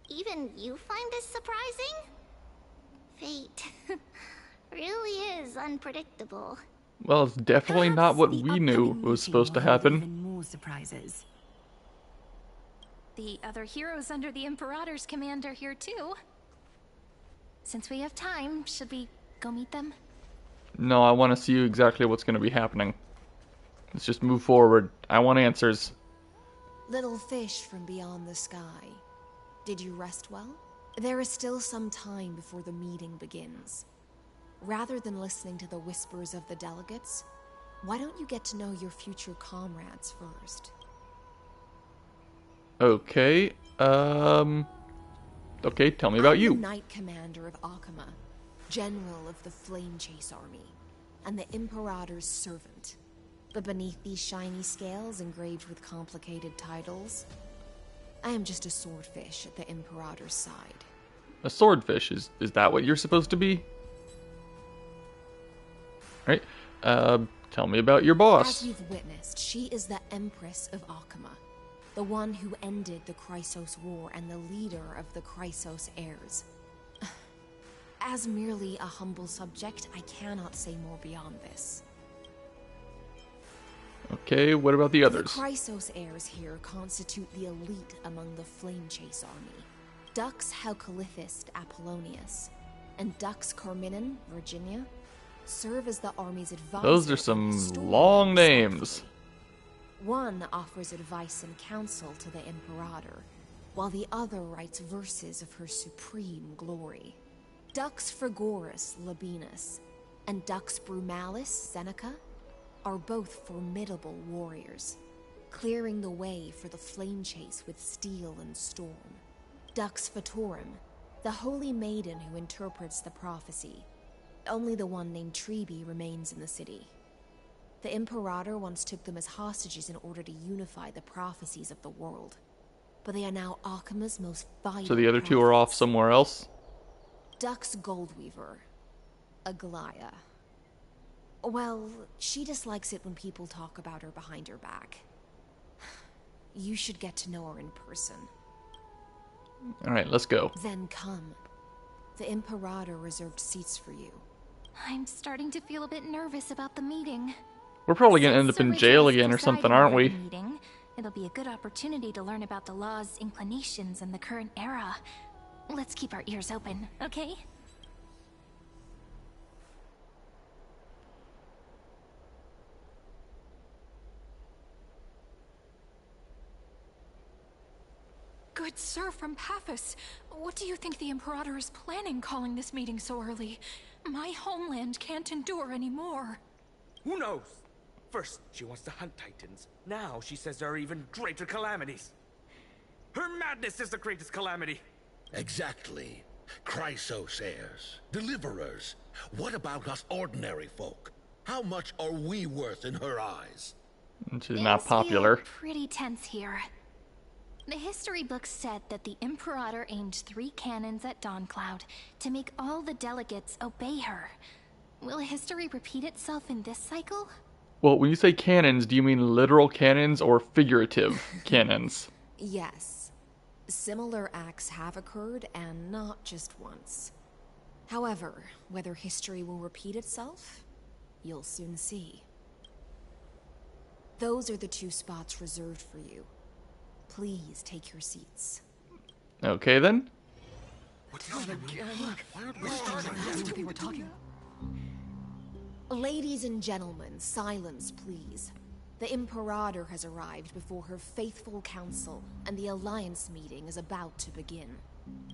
Even you find this surprising? Fate really is unpredictable. Well, it's definitely not what we knew was supposed to happen. Even more surprises. The other heroes under the Imperator's command are here too. Since we have time, should we go meet them? No, I want to see exactly what's going to be happening. Let's just move forward. I want answers. Little fish from beyond the sky. Did you rest well? There is still some time before the meeting begins. Rather than listening to the whispers of the delegates, why don't you get to know your future comrades first? Okay, okay, tell me about you. I'm the Knight Commander of Akama, General of the Flame Chase Army, and the Imperator's servant. But beneath these shiny scales engraved with complicated titles, I am just a swordfish at the Imperator's side. A swordfish, is that what you're supposed to be? Right, tell me about your boss. As you've witnessed, she is the Empress of Akama, the one who ended the Chrysos War and the leader of the Chrysos heirs. As merely a humble subject, I cannot say more beyond this. Okay, what about the others? The Chrysos heirs here constitute the elite among the Flame Chase army. Dux Halkalithist Apollonius and Dux Carminan, Virginia, serve as the army's advisors. Those are some long names. One offers advice and counsel to the Imperator, while the other writes verses of her supreme glory. Dux Frigoris Labienus and Dux Brumalis Seneca are both formidable warriors, clearing the way for the flame chase with steel and storm. Dux Fatorum, the holy maiden who interprets the prophecy. Only the one named Trebi remains in the city. The Imperator once took them as hostages in order to unify the prophecies of the world. But they are now Akama's most vital. So the other two are off somewhere else? Dux Goldweaver. Aglaya. Well, she dislikes it when people talk about her behind her back. You should get to know her in person. Alright, let's go. Then come. The Imperator reserved seats for you. I'm starting to feel a bit nervous about the meeting. We're probably gonna end up in jail again or something, aren't we? Meeting, it'll be a good opportunity to learn about the law's inclinations in the current era. Let's keep our ears open, okay? Good sir from Paphos, what do you think the Imperator is planning calling this meeting so early? My homeland can't endure anymore. Who knows? First, she wants to hunt Titans. Now she says there are even greater calamities. Her madness is the greatest calamity. Exactly. Chrysos heirs, deliverers. What about us ordinary folk? How much are we worth in her eyes? She's not popular. Pretty tense here. The history books said that the Imperator aimed 3 cannons at Dawncloud to make all the delegates obey her. Will history repeat itself in this cycle? Well, when you say cannons, do you mean literal cannons or figurative cannons? Yes. Similar acts have occurred, and not just once. However, whether history will repeat itself, you'll soon see. Those are the 2 spots reserved for you. Please take your seats. Okay, then. They were talking. Ladies and gentlemen, silence, please. The Imperator has arrived before her faithful council, and the Alliance meeting is about to begin.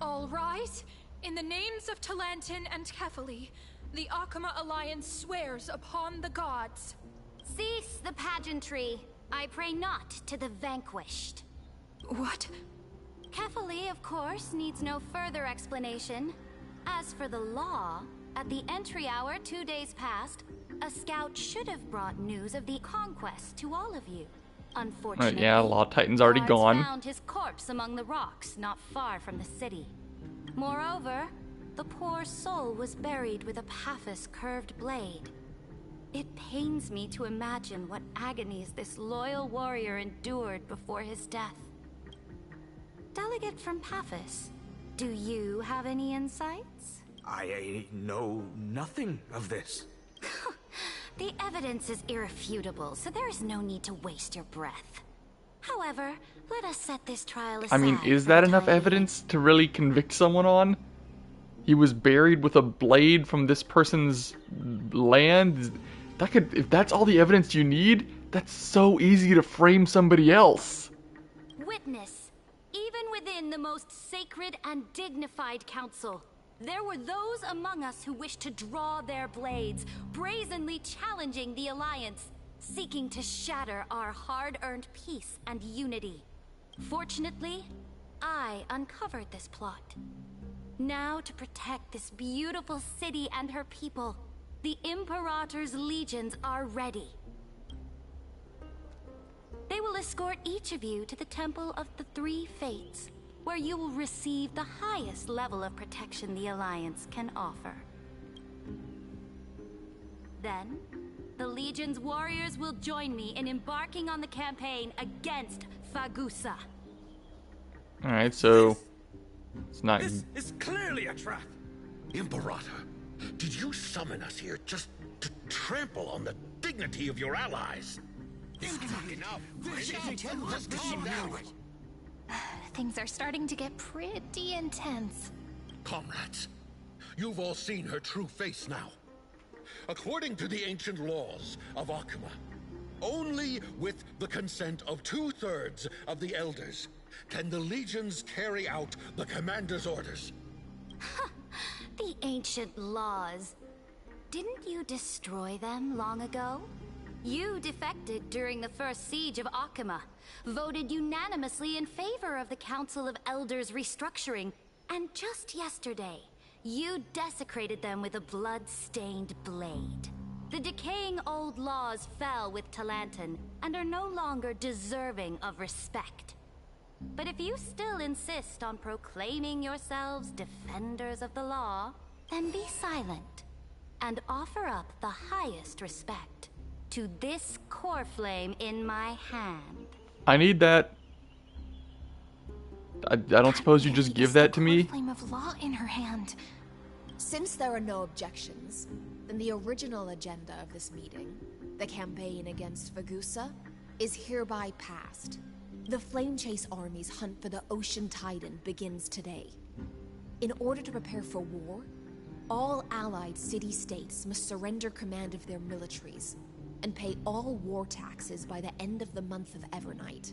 All rise. In the names of Talantin and Kefali, the Akama Alliance swears upon the gods. Cease the pageantry. I pray not to the vanquished. What? Kefali, of course, needs no further explanation. As for the law, at the entry hour 2 days past, a scout should have brought news of the conquest to all of you. Unfortunately, yeah, Law Titan's already gone. Found his corpse among the rocks not far from the city. Moreover, the poor soul was buried with a Paphos curved blade. It pains me to imagine what agonies this loyal warrior endured before his death. Delegate from Paphos, do you have any insights? I know nothing of this. The evidence is irrefutable, so there is no need to waste your breath. However, let us set this trial aside. I mean, is that enough evidence to really convict someone on? He was buried with a blade from this person's land? That could, if that's all the evidence you need, that's so easy to frame somebody else. Witness. Even within the most sacred and dignified council, there were those among us who wished to draw their blades, brazenly challenging the Alliance, seeking to shatter our hard-earned peace and unity. Fortunately, I uncovered this plot. Now, to protect this beautiful city and her people, the Imperator's legions are ready. They will escort each of you to the Temple of the Three Fates, where you will receive the highest level of protection the Alliance can offer. Then, the Legion's warriors will join me in embarking on the campaign against Fagusa. Alright, so it's not. This is clearly a trap. Imperator, did you summon us here just to trample on the dignity of your allies? Enough. Just calm down. Things are starting to get pretty intense. Comrades, you've all seen her true face now. According to the ancient laws of Akuma, only with the consent of 2/3 of the elders can the legions carry out the commander's orders. The ancient laws. Didn't you destroy them long ago? You defected during the first siege of Akuma, voted unanimously in favor of the Council of Elders restructuring, and just yesterday, you desecrated them with a blood-stained blade. The decaying old laws fell with Talantin and are no longer deserving of respect. But if you still insist on proclaiming yourselves defenders of the law, then be silent and offer up the highest respect to this core flame in my hand. I need that. I don't suppose you just give that to me? Flame of law in her hand. Since there are no objections, then the original agenda of this meeting, the campaign against Fagusa, is hereby passed. The Flamechase Army's hunt for the Ocean Titan begins today. In order to prepare for war, all allied city-states must surrender command of their militaries and pay all war taxes by the end of the month of Evernight.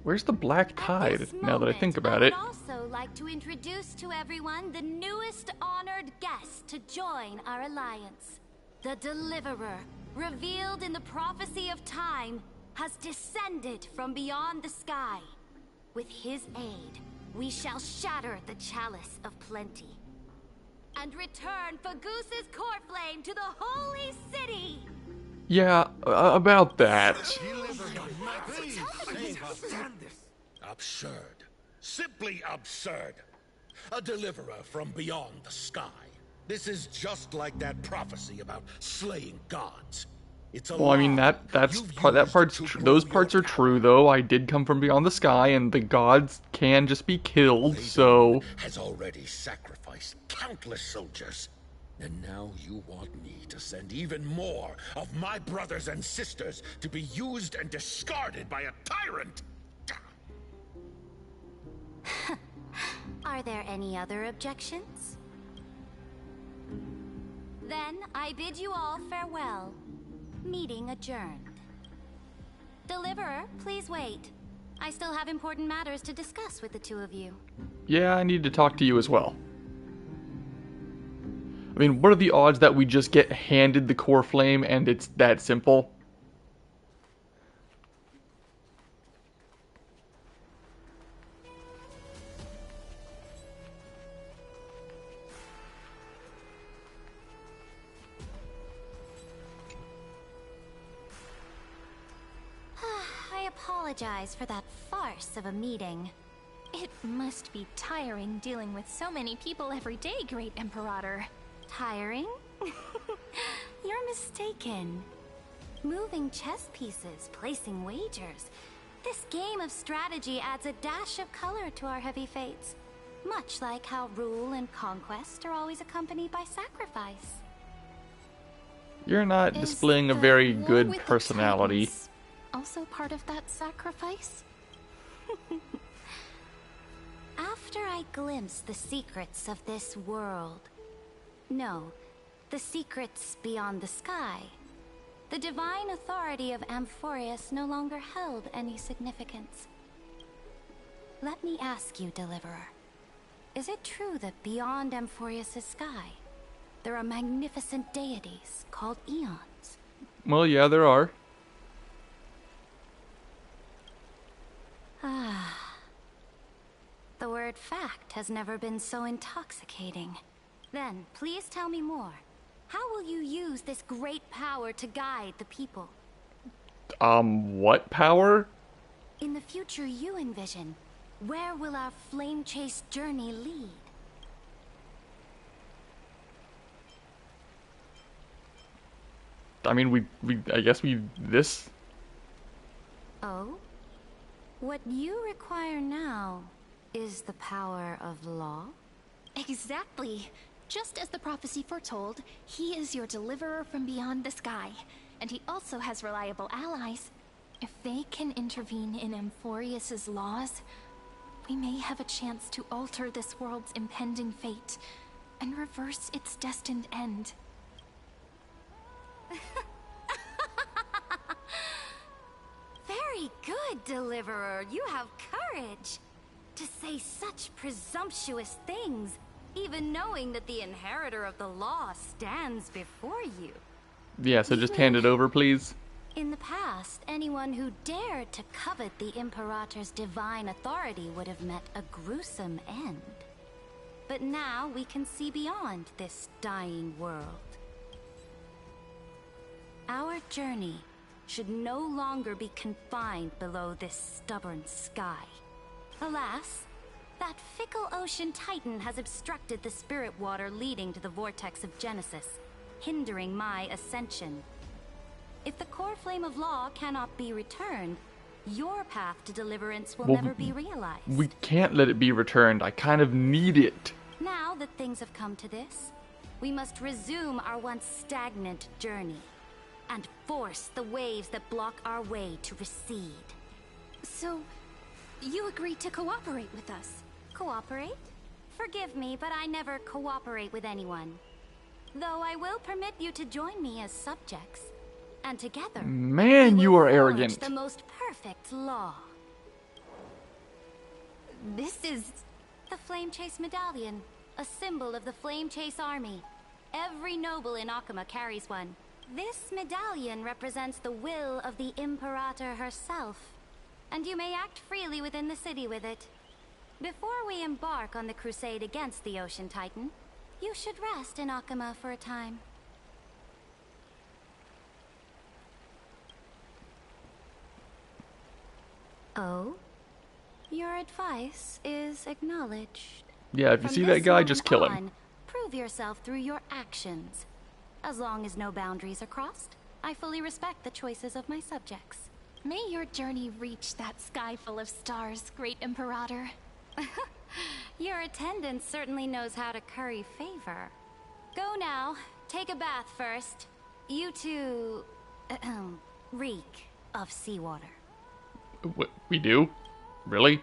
Where's the Black Tide, now that I think about it? I would also like to introduce to everyone the newest honored guest to join our alliance. The Deliverer, revealed in the prophecy of time, has descended from beyond the sky. With his aid, we shall shatter the chalice of plenty and return Fagusa's core flame to the holy city. Yeah, about that. Absurd. Simply absurd. A deliverer from beyond the sky. This is just like that prophecy about slaying gods. It's a Well, I mean that part's those parts are true though. I did come from beyond the sky, and the gods can just be killed. So has already sacrificed countless soldiers, and now you want me to send even more of my brothers and sisters to be used and discarded by a tyrant. Are there any other objections? Then I bid you all farewell. Meeting adjourned. Deliverer, please wait. I still have important matters to discuss with the two of you. yeah, I need to talk to you as well. I mean, what are the odds that we just get handed the core flame and it's that simple? I apologize for that farce of a meeting. It must be tiring dealing with so many people every day, Great Imperator. Tiring? You're mistaken. Moving chess pieces, placing wagers. This game of strategy adds a dash of color to our heavy fates. Much like how rule and conquest are always accompanied by sacrifice. You're not displaying a very good personality. Also part of that sacrifice? After I glimpse the secrets of this world... No, the secrets beyond the sky. The divine authority of Amphorius no longer held any significance. Let me ask you, Deliverer. Is it true that beyond Amphorius' sky, there are magnificent deities called Eons? Well, yeah, there are. Ah. The word fact has never been so intoxicating. Then, please tell me more. How will you use this great power to guide the people? What power? In the future you envision, where will our flame chase journey lead? I mean, I guess this. Oh? What you require now is the power of law? Exactly. Just as the prophecy foretold, he is your deliverer from beyond the sky. And he also has reliable allies. If they can intervene in Amphorius' laws, we may have a chance to alter this world's impending fate and reverse its destined end. Very good, Deliverer. You have courage. To say such presumptuous things, even knowing that the inheritor of the law stands before you. Yeah, so just hand it over, please. In the past, anyone who dared to covet the Imperator's divine authority would have met a gruesome end. But now we can see beyond this dying world. Our journey should no longer be confined below this stubborn sky. Alas, that fickle ocean titan has obstructed the spirit water leading to the vortex of Genesis, hindering my ascension. If the core flame of law cannot be returned, your path to deliverance will never be realized. We can't let it be returned. I kind of need it. Now that things have come to this, we must resume our once stagnant journey and force the waves that block our way to recede. So, you agreed to cooperate with us? Cooperate? Forgive me, but I never cooperate with anyone. Though I will permit you to join me as subjects. And together, Man, you are arrogant. the most perfect law. This is... The Flame Chase Medallion, a symbol of the Flame Chase Army. Every noble in Akuma carries one. This medallion represents the will of the Imperator herself, and you may act freely within the city with it. Before we embark on the crusade against the Ocean Titan, you should rest in Akuma for a time. Oh? Your advice is acknowledged. Yeah, if you see that guy, just kill him. Prove yourself through your actions. As long as no boundaries are crossed, I fully respect the choices of my subjects. May your journey reach that sky full of stars, Great Imperator. Your attendant certainly knows how to curry favor. Go now. Take a bath first. You two... reek of seawater. What, we do? Really?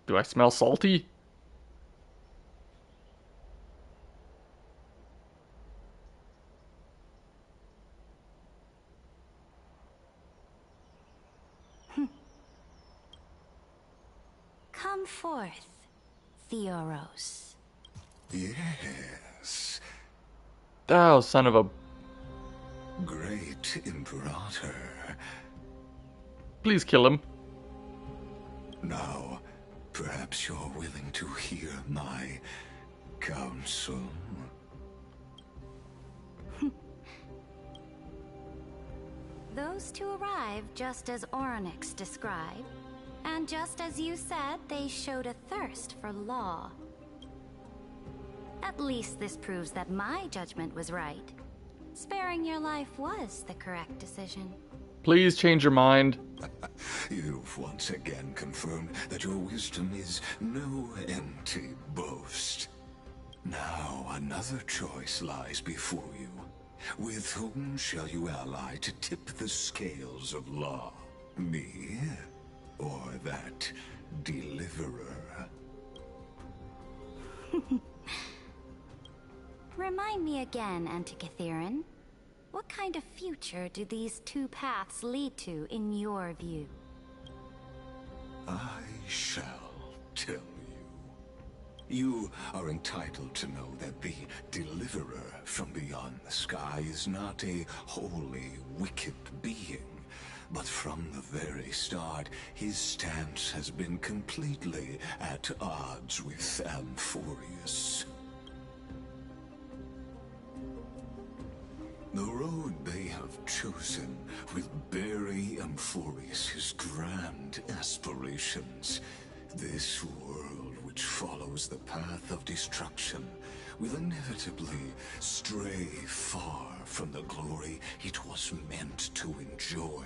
Do I smell salty? Come forth, Theoros. Yes. Oh, son of a... Great Imperator. Please kill him. Now, perhaps you're willing to hear my counsel. Those two arrived just as Oryx described, and just as you said, they showed a thirst for law. At least this proves that my judgment was right. Sparing your life was the correct decision. Please change your mind. You've once again confirmed that your wisdom is no empty boast. Now another choice lies before you. With whom shall you ally to tip the scales of law? Me? Or that deliverer? Remind me again, Antikytheron. What kind of future do these two paths lead to in your view? I shall tell you. You are entitled to know that the deliverer from beyond the sky is not a wholly wicked being. But from the very start, his stance has been completely at odds with Amphorius. The road they have chosen will bury Amphorius' grand aspirations. This world which follows the path of destruction will inevitably stray far from the glory it was meant to enjoy.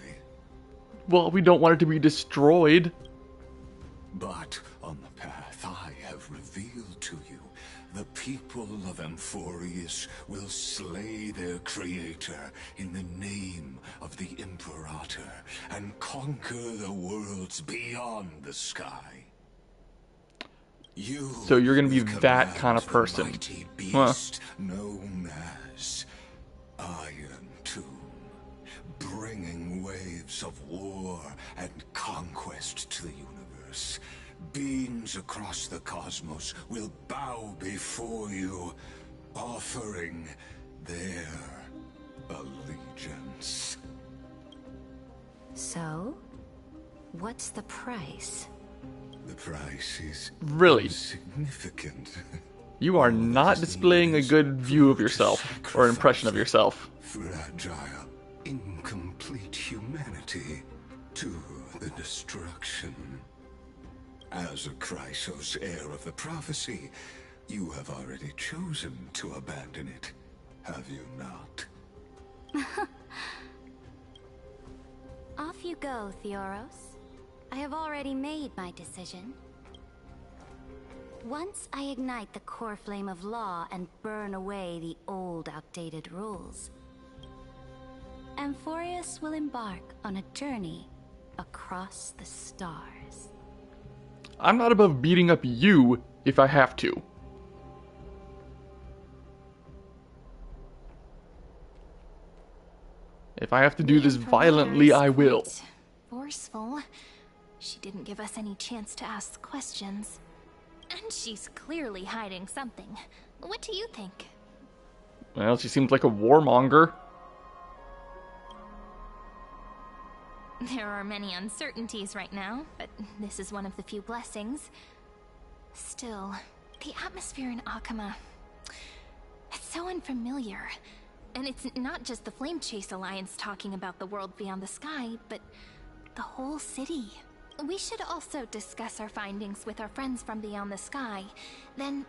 Well, we don't want it to be destroyed. But on the path I have revealed to you, the people of Amphorius will slay their creator in the name of the Imperator and conquer the worlds beyond the sky. So you're gonna be that kind of person. Mighty beast known as Iron Tomb, bringing waves of war and conquest to the universe. Beings across the cosmos will bow before you, offering their allegiance. So, what's the price? The price is Really? significant. You are not displaying a good view of yourself, or impression of yourself. Fragile, incomplete humanity to the destruction. As a Chrysos, heir of the prophecy, you have already chosen to abandon it, have you not? Off you go, Theoros. I have already made my decision. Once I ignite the core flame of law and burn away the old, outdated rules, Amphorius will embark on a journey across the stars. I'm not above beating up you if I have to. If I have to do this violently, I will. Forceful. She didn't give us any chance to ask questions. And she's clearly hiding something. What do you think? Well, she seems like a warmonger. There are many uncertainties right now, but this is one of the few blessings. Still, the atmosphere in Akama, it's so unfamiliar. And it's not just the Flame Chase Alliance talking about the world beyond the sky, but the whole city. We should also discuss our findings with our friends from beyond the sky. Then...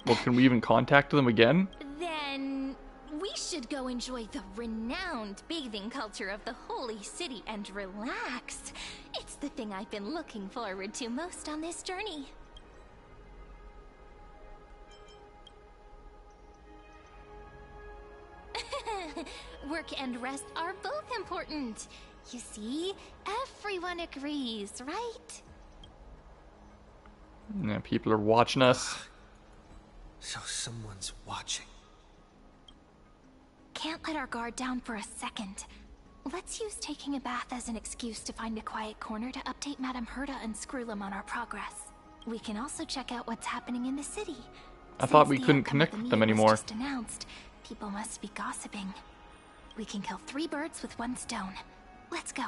Well, can we even contact them again? Then... we should go enjoy the renowned bathing culture of the holy city and relax. It's the thing I've been looking forward to most on this journey. Work and rest are both important. You see, everyone agrees, right? Yeah, people are watching us. So someone's watching. Can't let our guard down for a second. Let's use taking a bath as an excuse to find a quiet corner to update Madame Herta and Screwlum on our progress. We can also check out what's happening in the city. I thought we couldn't connect with them anymore. Just announced, people must be gossiping. We can kill 3 birds with 1 stone. Let's go.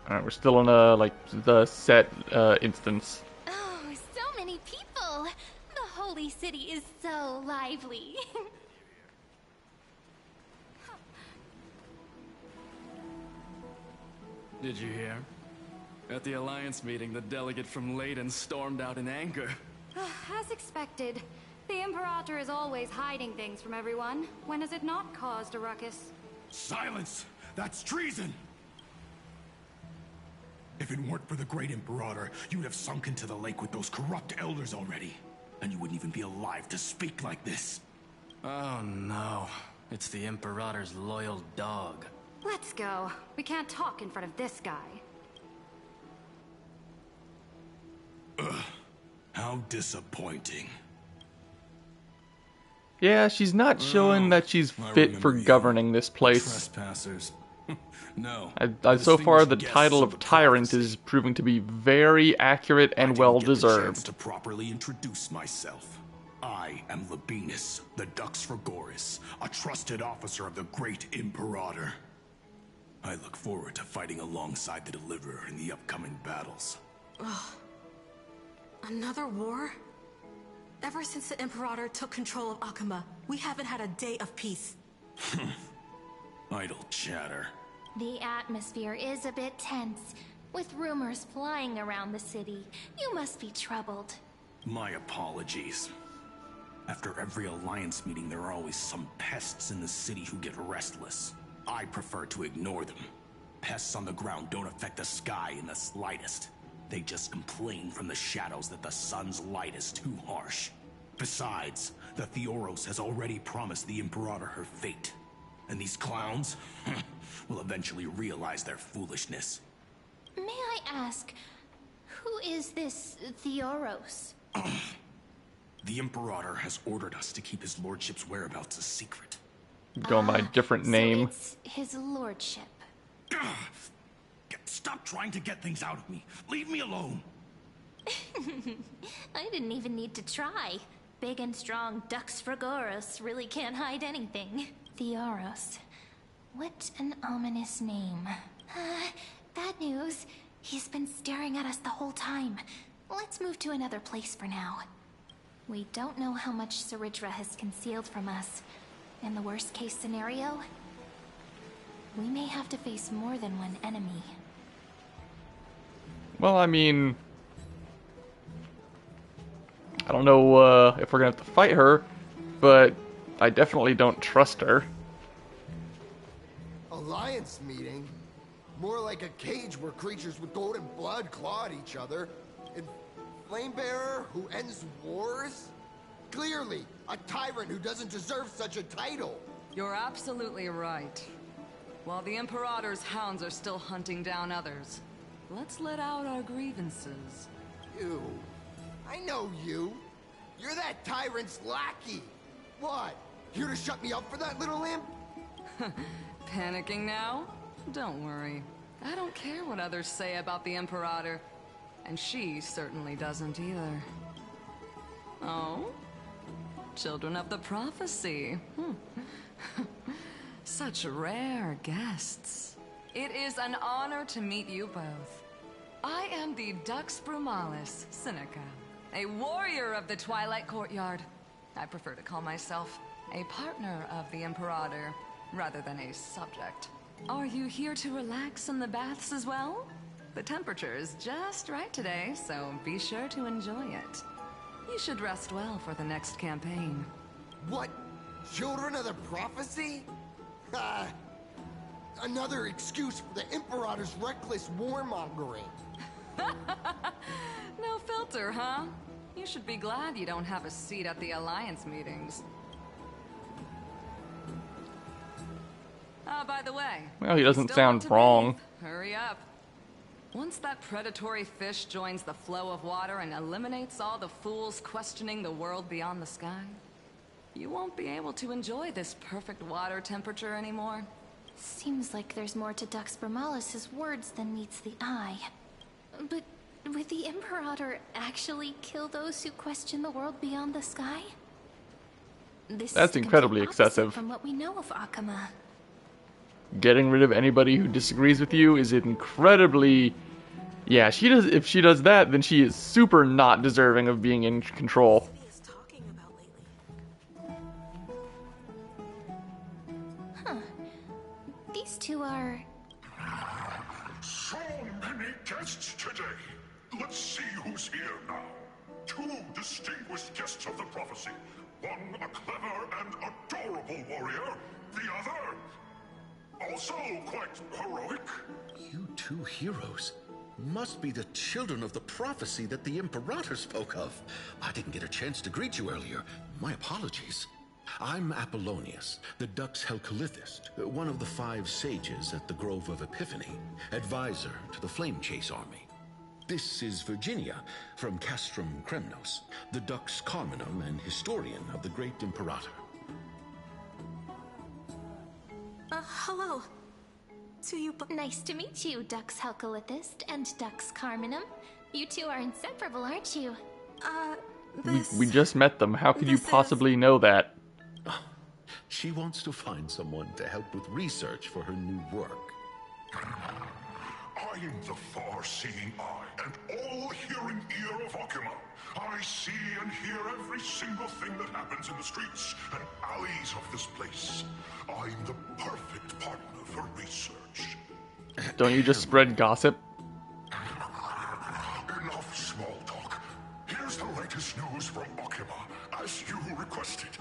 Alright, we're still in a, like, the set instance. Oh, so many people! The holy city is so lively. Did you hear? At the Alliance meeting, the delegate from Leyden stormed out in anger. As expected. The Imperator is always hiding things from everyone. When has it not caused a ruckus? Silence! That's treason! If it weren't for the Great Imperator, you'd have sunk into the lake with those corrupt elders already. And you wouldn't even be alive to speak like this. Oh no. It's the Imperator's loyal dog. Let's go. We can't talk in front of this guy. Ugh. How disappointing. Yeah, she's not showing that she's fit for governing this place. Trespassers. No. So far, the title of Tyrant is proving to be very accurate and well-deserved. To properly introduce myself. I am Labienus, the Dux Fragoris, a trusted officer of the Great Imperator. I look forward to fighting alongside the Deliverer in the upcoming battles. Ugh. Another war? Ever since the Imperator took control of Akama, we haven't had a day of peace. Idle chatter. The atmosphere is a bit tense, with rumors flying around the city. You must be troubled. My apologies. After every Alliance meeting, there are always some pests in the city who get restless. I prefer to ignore them. Pests on the ground don't affect the sky in the slightest. They just complain from the shadows that the sun's light is too harsh. Besides, the Theoros has already promised the Imperator her fate. And these clowns will eventually realize their foolishness. May I ask, who is this Theoros? The Imperator has ordered us to keep his lordship's whereabouts a secret. Going by a different name. So it's his lordship. Stop trying to get things out of me. Leave me alone. I didn't even need to try. Big and strong Dux Fragoros really can't hide anything. Theoros. What an ominous name. Bad news. He's been staring at us the whole time. Let's move to another place for now. We don't know how much Saridra has concealed from us. In the worst case scenario, we may have to face more than one enemy. Well, I mean... I don't know if we're gonna have to fight her, but I definitely don't trust her. Alliance meeting? More like a cage where creatures with golden blood claw at each other. And Flamebearer who ends wars? Clearly, a tyrant who doesn't deserve such a title. You're absolutely right. While the Imperator's hounds are still hunting down others, let's let out our grievances. You. I know you. You're that tyrant's lackey. What? Here to shut me up for that little imp? Panicking now? Don't worry. I don't care what others say about the Imperator. And she certainly doesn't either. Oh? Children of the Prophecy. Such rare guests. It is an honor to meet you both. I am the Dux Brumalis, Seneca, a warrior of the Twilight Courtyard. I prefer to call myself a partner of the Imperator, rather than a subject. Are you here to relax in the baths as well? The temperature is just right today, so be sure to enjoy it. You should rest well for the next campaign. What? Children of the Prophecy? Another excuse for the Imperator's reckless warmongering. No filter, huh? You should be glad you don't have a seat at the Alliance meetings. By the way... Well, he doesn't sound wrong. Hurry up. Once that predatory fish joins the flow of water and eliminates all the fools questioning the world beyond the sky, you won't be able to enjoy this perfect water temperature anymore. Seems like there's more to Dux Brumalis' words than meets the eye. But would the Imperator actually kill those who question the world beyond the sky? That's incredibly excessive. From what we know of Akuma. Getting rid of anybody who disagrees with you is incredibly... Yeah, she does. If she does that, then she is super not deserving of being in control. Huh. These two are... So many guests today. Let's see who's here now. Two distinguished guests of the prophecy. One a clever and adorable warrior. The other... also quite heroic. You two heroes must be the children of the prophecy that the Imperator spoke of. I didn't get a chance to greet you earlier. My apologies. I'm Apollonius, the Dux Helcalithist, one of the 5 sages at the Grove of Epiphany, advisor to the Flame Chase army. This is Virginia from Castrum Kremnos, the Dux Carminum and historian of the great Imperator. Hello. To you nice to meet you, Dux Helcalithist and Dux Carminum. You two are inseparable, aren't you? We just met them. How could you possibly know that? She wants to find someone to help with research for her new work. I am the far-seeing eye and all-hearing ear of Akuma. I see and hear every single thing that happens in the streets and alleys of this place. I'm the perfect partner for research. Don't you just spread gossip? Enough small talk. Here's the latest news from Akuma, as you requested.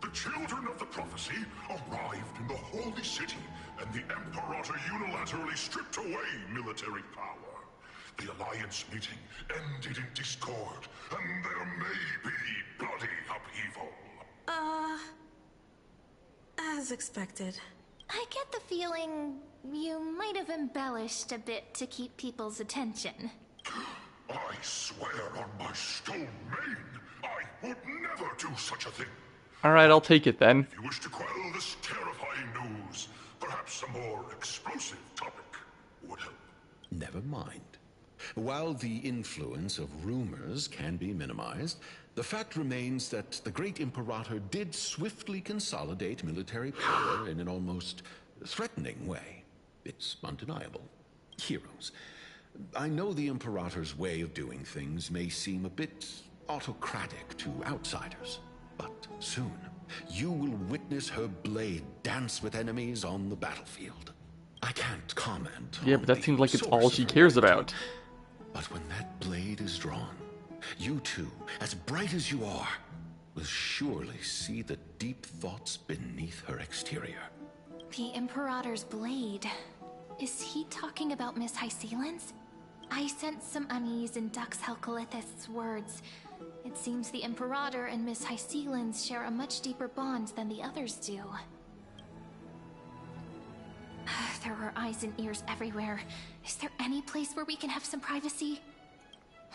The children of the prophecy arrived in the Holy City, and the Imperator unilaterally stripped away military power. The Alliance meeting ended in discord, and there may be bloody upheaval. As expected. I get the feeling you might have embellished a bit to keep people's attention. I swear on my stone mane, I would never do such a thing. Alright, I'll take it then. If you wish to quell this terrifying news, perhaps a more explosive topic would help. Never mind. While the influence of rumors can be minimized, the fact remains that the great Imperator did swiftly consolidate military power in an almost threatening way. It's undeniable. Heroes. I know the Imperator's way of doing things may seem a bit autocratic to outsiders, but soon you will witness her blade dance with enemies on the battlefield. I can't comment. Yeah, but that seems like it's all she cares about. But when that blade is drawn, You two, as bright as you are, will surely see the deep thoughts beneath her exterior. The Imperator's blade. Is he talking about Miss Hysealin's? I sense some unease in Dux Helcolith's words. It seems the Imperator and Miss Hysealin's share a much deeper bond than the others do. There are eyes and ears everywhere. Is there any place where we can have some privacy?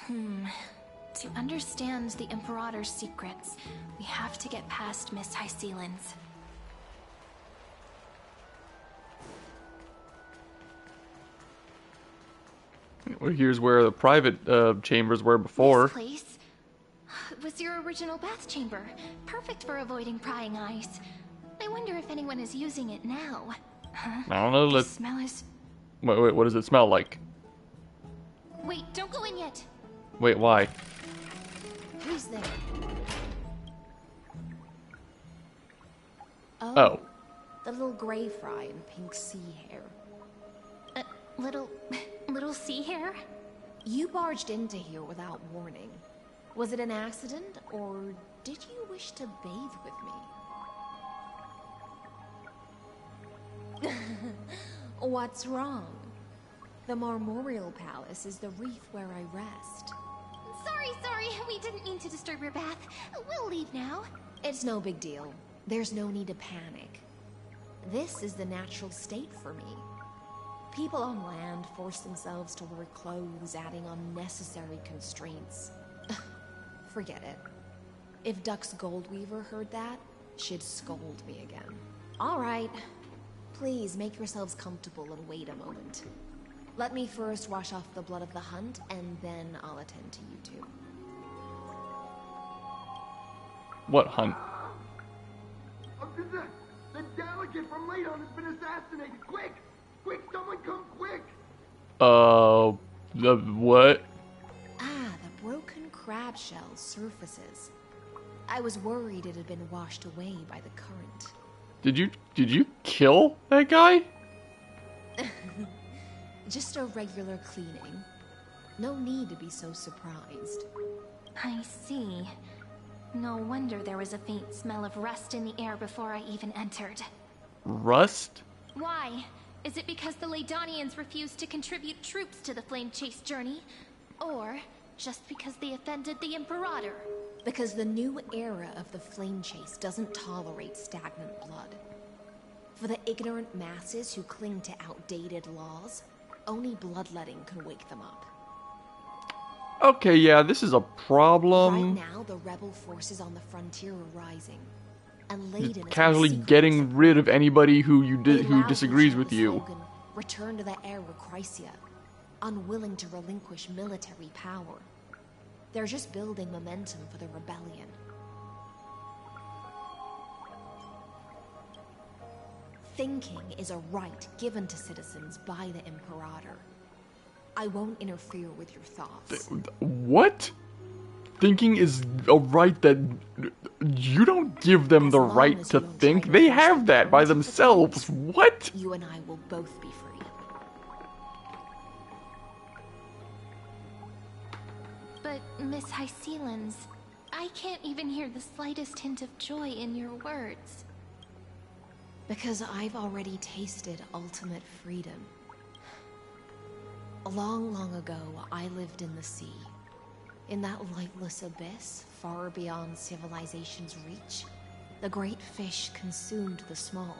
To understand the Imperator's secrets, we have to get past Miss Hysealin's. Well, here's where the private chambers were before. This place was your original bath chamber, perfect for avoiding prying eyes. I wonder if anyone is using it now. Huh? I don't know. The smell is... Wait, what does it smell like? Wait, don't go in yet. Wait, why? Who's there? Oh. The little gray fry in pink sea hair. Little sea hair? You barged into here without warning. Was it an accident, or did you wish to bathe with me? What's wrong? The Marmorial Palace is the reef where I rest. Sorry, we didn't mean to disturb your bath. We'll leave now. It's no big deal. There's no need to panic. This is the natural state for me. People on land force themselves to wear clothes, adding unnecessary constraints. Forget it. If Dux Goldweaver heard that, she'd scold me again. All right. Please make yourselves comfortable and wait a moment. Let me first wash off the blood of the hunt, and then I'll attend to you two. What hunt? The delegate from Ladon has been assassinated! Quick! Quick, someone come quick! The what? Ah, the broken crab shell surfaces. I was worried it had been washed away by the current. Did you kill that guy? Just a regular cleaning. No need to be so surprised. I see. No wonder there was a faint smell of rust in the air before I even entered. Rust? Why? Is it because the Ladonians refused to contribute troops to the Flame Chase journey? Or just because they offended the Imperator? Because the new era of the Flame Chase doesn't tolerate stagnant blood. For the ignorant masses who cling to outdated laws, only bloodletting can wake them up. Okay, yeah, this is a problem. Right now, the rebel forces on the frontier are rising. And Layden is casually getting rid of anybody who disagrees with you. Slogan, return to the era Chrysia, unwilling to relinquish military power. They're just building momentum for the rebellion. Thinking is a right given to citizens by the Imperator. I won't interfere with your thoughts. What? Thinking is a right that you don't give them the right to think. They have that by themselves. What? You and I will both be free. But Miss Hysealin's, I can't even hear the slightest hint of joy in your words. Because I've already tasted ultimate freedom. Long, long ago, I lived in the sea. In that lightless abyss, far beyond civilization's reach, the great fish consumed the small.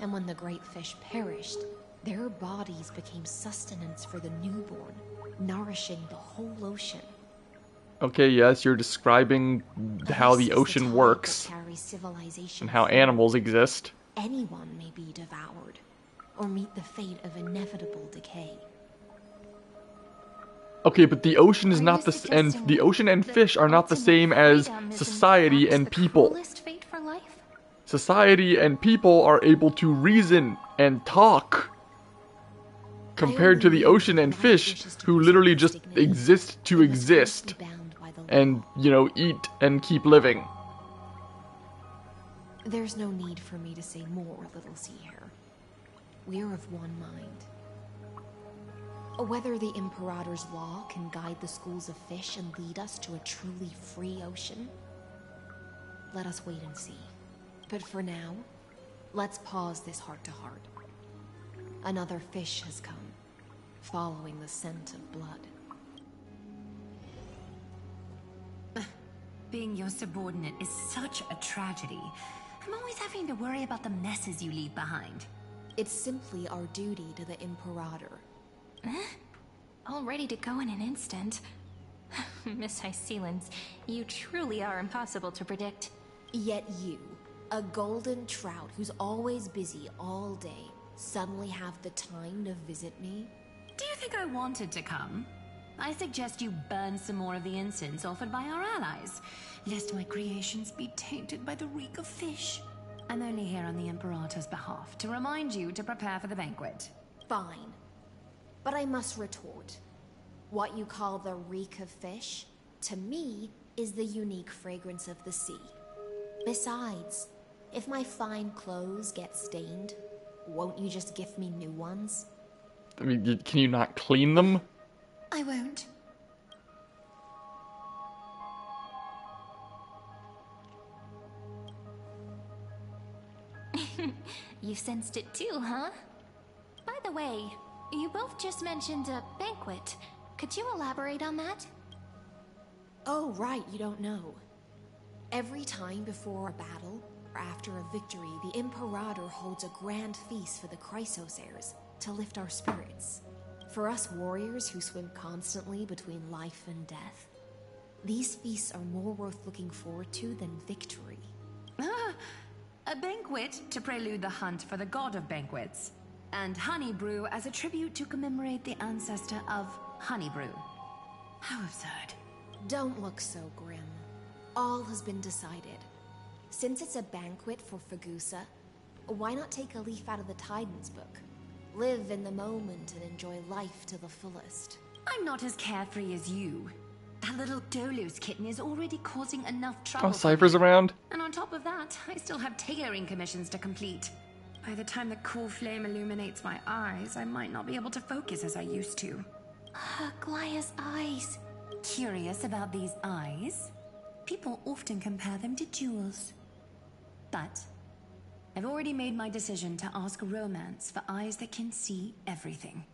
And when the great fish perished, their bodies became sustenance for the newborn, nourishing the whole ocean. Okay, yes, you're describing how the ocean works and how animals exist. Anyone may be devoured, or meet the fate of inevitable decay. Okay, but the ocean is not the ocean and fish are not the same as society and people. Society and people are able to reason and talk, compared to the ocean and fish, who literally just exist to exist, and, you know, eat and keep living. There's no need for me to say more, little sea hare. We're of one mind. Whether the Imperator's law can guide the schools of fish and lead us to a truly free ocean, let us wait and see. But for now, let's pause this heart-to-heart. Another fish has come, following the scent of blood. Being your subordinate is such a tragedy. I'm always having to worry about the messes you leave behind. It's simply our duty to the Imperator. All ready to go in an instant. Miss Hycelens, you truly are impossible to predict. Yet you, a golden trout who's always busy all day, suddenly have the time to visit me? Do you think I wanted to come? I suggest you burn some more of the incense offered by our allies, lest my creations be tainted by the reek of fish. I'm only here on the Imperator's behalf to remind you to prepare for the banquet. Fine. But I must retort. What you call the reek of fish, to me, is the unique fragrance of the sea. Besides, if my fine clothes get stained, won't you just gift me new ones? I mean, can you not clean them? I won't. You sensed it too, huh? By the way, you both just mentioned a banquet. Could you elaborate on that? Oh, right, you don't know. Every time before a battle, or after a victory, the Imperator holds a grand feast for the Chrysos heirs to lift our spirits. For us warriors who swim constantly between life and death, these feasts are more worth looking forward to than victory. A banquet to prelude the hunt for the god of banquets, and honey brew as a tribute to commemorate the ancestor of honey brew. How absurd. Don't look so grim. All has been decided. Since it's a banquet for Fagusa, why not take a leaf out of the Tidens book? Live in the moment and enjoy life to the fullest. I'm not as carefree as you. That little Dolos kitten is already causing enough trouble. Oh, Cypher's around. And on top of that, I still have tailoring commissions to complete. By the time the cool flame illuminates my eyes, I might not be able to focus as I used to. Glaya's eyes. Curious about these eyes? People often compare them to jewels. But I've already made my decision to ask romance for eyes that can see everything.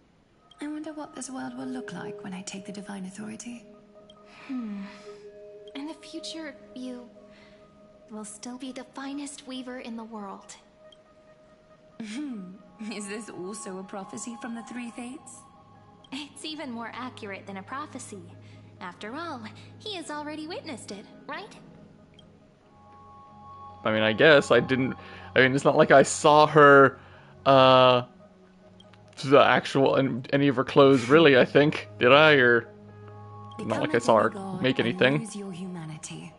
I wonder what this world will look like when I take the divine authority. In the future, you will still be the finest weaver in the world. Is this also a prophecy from the Three Fates? It's even more accurate than a prophecy. After all, he has already witnessed it, right? I mean, I guess I didn't. I mean, it's not like I saw her, the actual, and any of her clothes, really, I think. Did I? Or. Not like I saw her make anything. Lose your humanity.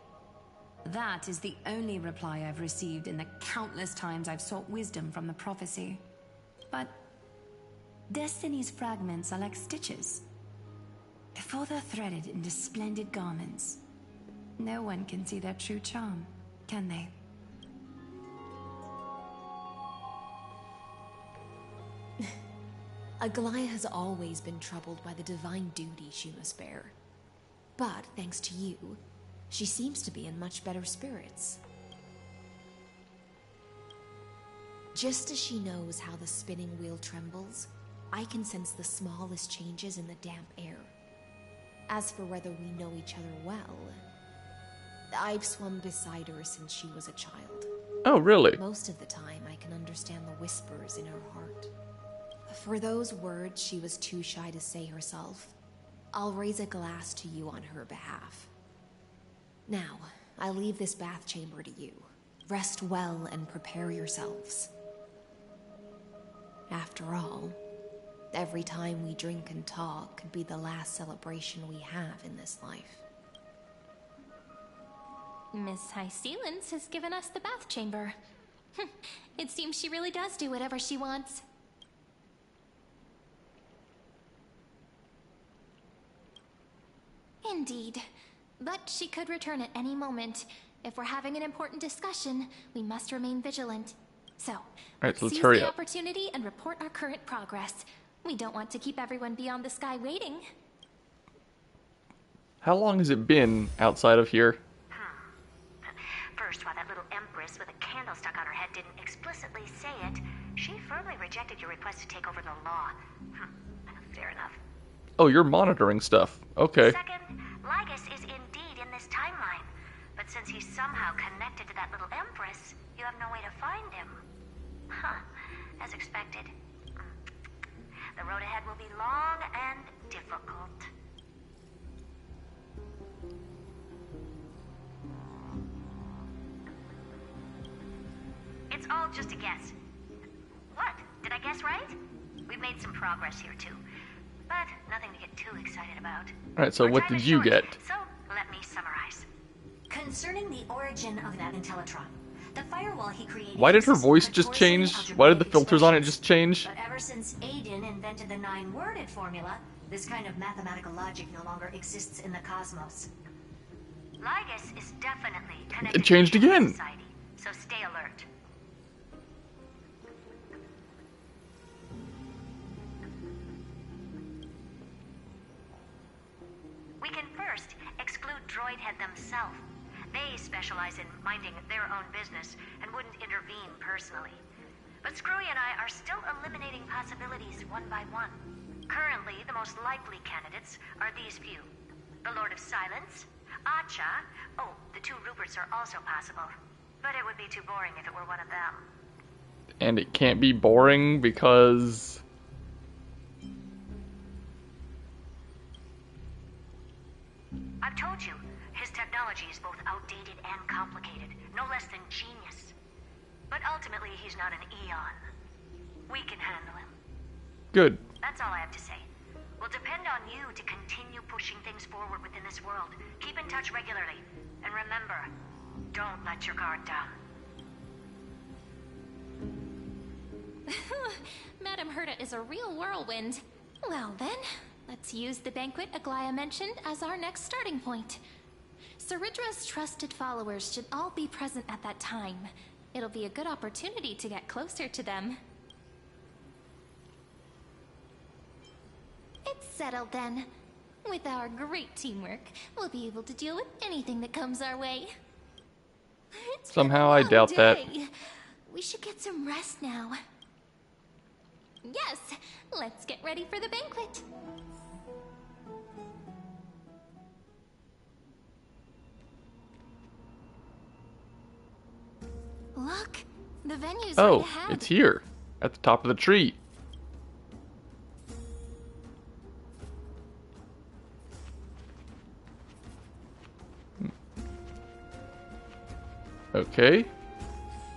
That is the only reply I've received in the countless times I've sought wisdom from the prophecy. But Destiny's fragments are like stitches. Before they're threaded into splendid garments, no one can see their true charm, can they? Aglaya has always been troubled by the divine duty she must bear. But, thanks to you, she seems to be in much better spirits. Just as she knows how the spinning wheel trembles, I can sense the smallest changes in the damp air. As for whether we know each other well, I've swum beside her since she was a child. Oh, really? Most of the time, I can understand the whispers in her heart. For those words she was too shy to say herself, I'll raise a glass to you on her behalf. Now, I leave this bath chamber to you. Rest well and prepare yourselves. After all, every time we drink and talk could be the last celebration we have in this life. Miss Hycelens has given us the bath chamber. It seems she really does do whatever she wants. Indeed. But she could return at any moment. If we're having an important discussion, we must remain vigilant. So, Alright, so let's seize hurry the up. opportunity and report our current progress. We don't want to keep everyone beyond the sky waiting. How long has it been outside of here? First, while that little empress with a candle stuck on her head didn't explicitly say it, she firmly rejected your request to take over the law. Fair enough. Oh, you're monitoring stuff. Okay. Second, Lygus is indeed in this timeline. But since he's somehow connected to that little empress, you have no way to find him. As expected. The road ahead will be long and difficult. It's all just a guess. What? Did I guess right? We've made some progress here too, but nothing to get too excited about. Alright, so what did you get? So, let me summarize. Concerning the origin of that Intellitron, the firewall he created... Why did her voice just change? Why did the filters on it just change? But ever since Aiden invented the 9-worded formula, this kind of mathematical logic no longer exists in the cosmos. Lygus is definitely connected It changed to human again. society, so stay alert. We can first exclude Droidhead themselves. They specialize in minding their own business and wouldn't intervene personally. But Screwy and I are still eliminating possibilities one by one. Currently, the most likely candidates are these few. The Lord of Silence, Acha, oh, the 2 Ruperts are also possible. But it would be too boring if it were one of them. And it can't be boring because... I've told you, his technology is both outdated and complicated, no less than genius. But ultimately, he's not an Eon. We can handle him. Good. That's all I have to say. We'll depend on you to continue pushing things forward within this world. Keep in touch regularly. And remember, don't let your guard down. Madame Herta is a real whirlwind. Well then, let's use the banquet Aglaya mentioned as our next starting point. Ceridra's trusted followers should all be present at that time. It'll be a good opportunity to get closer to them. It's settled then. With our great teamwork, we'll be able to deal with anything that comes our way. Somehow I doubt that. We should get some rest now. Yes, let's get ready for the banquet. Look, the venue's right ahead. It's here, at the top of the tree. Okay.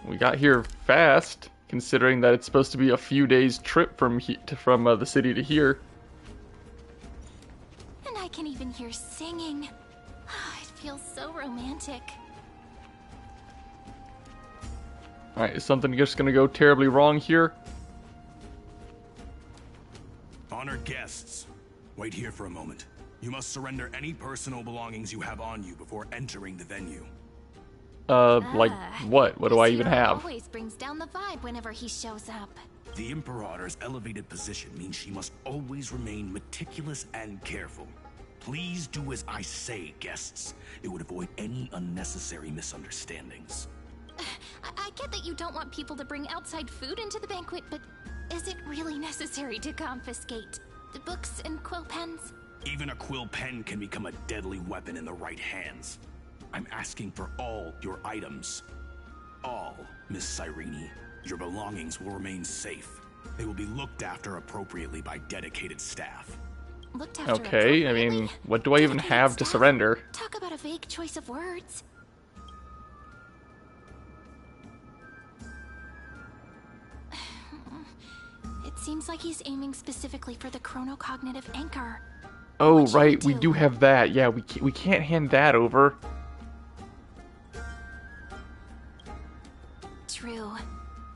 We got here fast, considering that it's supposed to be a few days trip from the city to here. And I can even hear singing. It feels so romantic. Alright, is something just gonna go terribly wrong here? Honored guests, wait here for a moment. You must surrender any personal belongings you have on you before entering the venue. Like what? What do I even have? Always brings down the vibe whenever he shows up. The Imperator's elevated position means she must always remain meticulous and careful. Please do as I say, guests. It would avoid any unnecessary misunderstandings. I get that you don't want people to bring outside food into the banquet, but is it really necessary to confiscate the books and quill pens? Even a quill pen can become a deadly weapon in the right hands. I'm asking for all your items. All, Miss Cyrene. Your belongings will remain safe. They will be looked after appropriately by dedicated staff. Looked after Okay, I mean, what do I even have to surrender? Talk about a vague choice of words. It seems like he's aiming specifically for the chronocognitive anchor. Oh, right, we do have that. Yeah, we can't hand that over. True.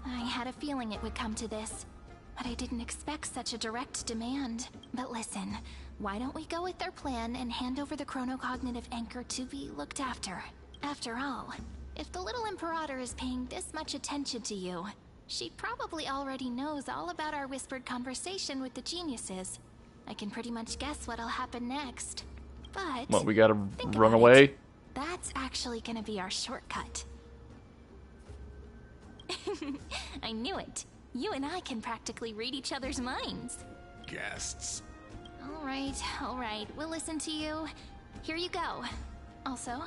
I had a feeling it would come to this, but I didn't expect such a direct demand. But listen, why don't we go with their plan and hand over the chronocognitive anchor to be looked after? After all, if the little Imperator is paying this much attention to you, She probably already knows all about our whispered conversation with the geniuses. I can pretty much guess what'll happen next. But What, we gotta think run about away? it. That's actually gonna be our shortcut. I knew it. You and I can practically read each other's minds. Guests. All right. We'll listen to you. Here you go. Also,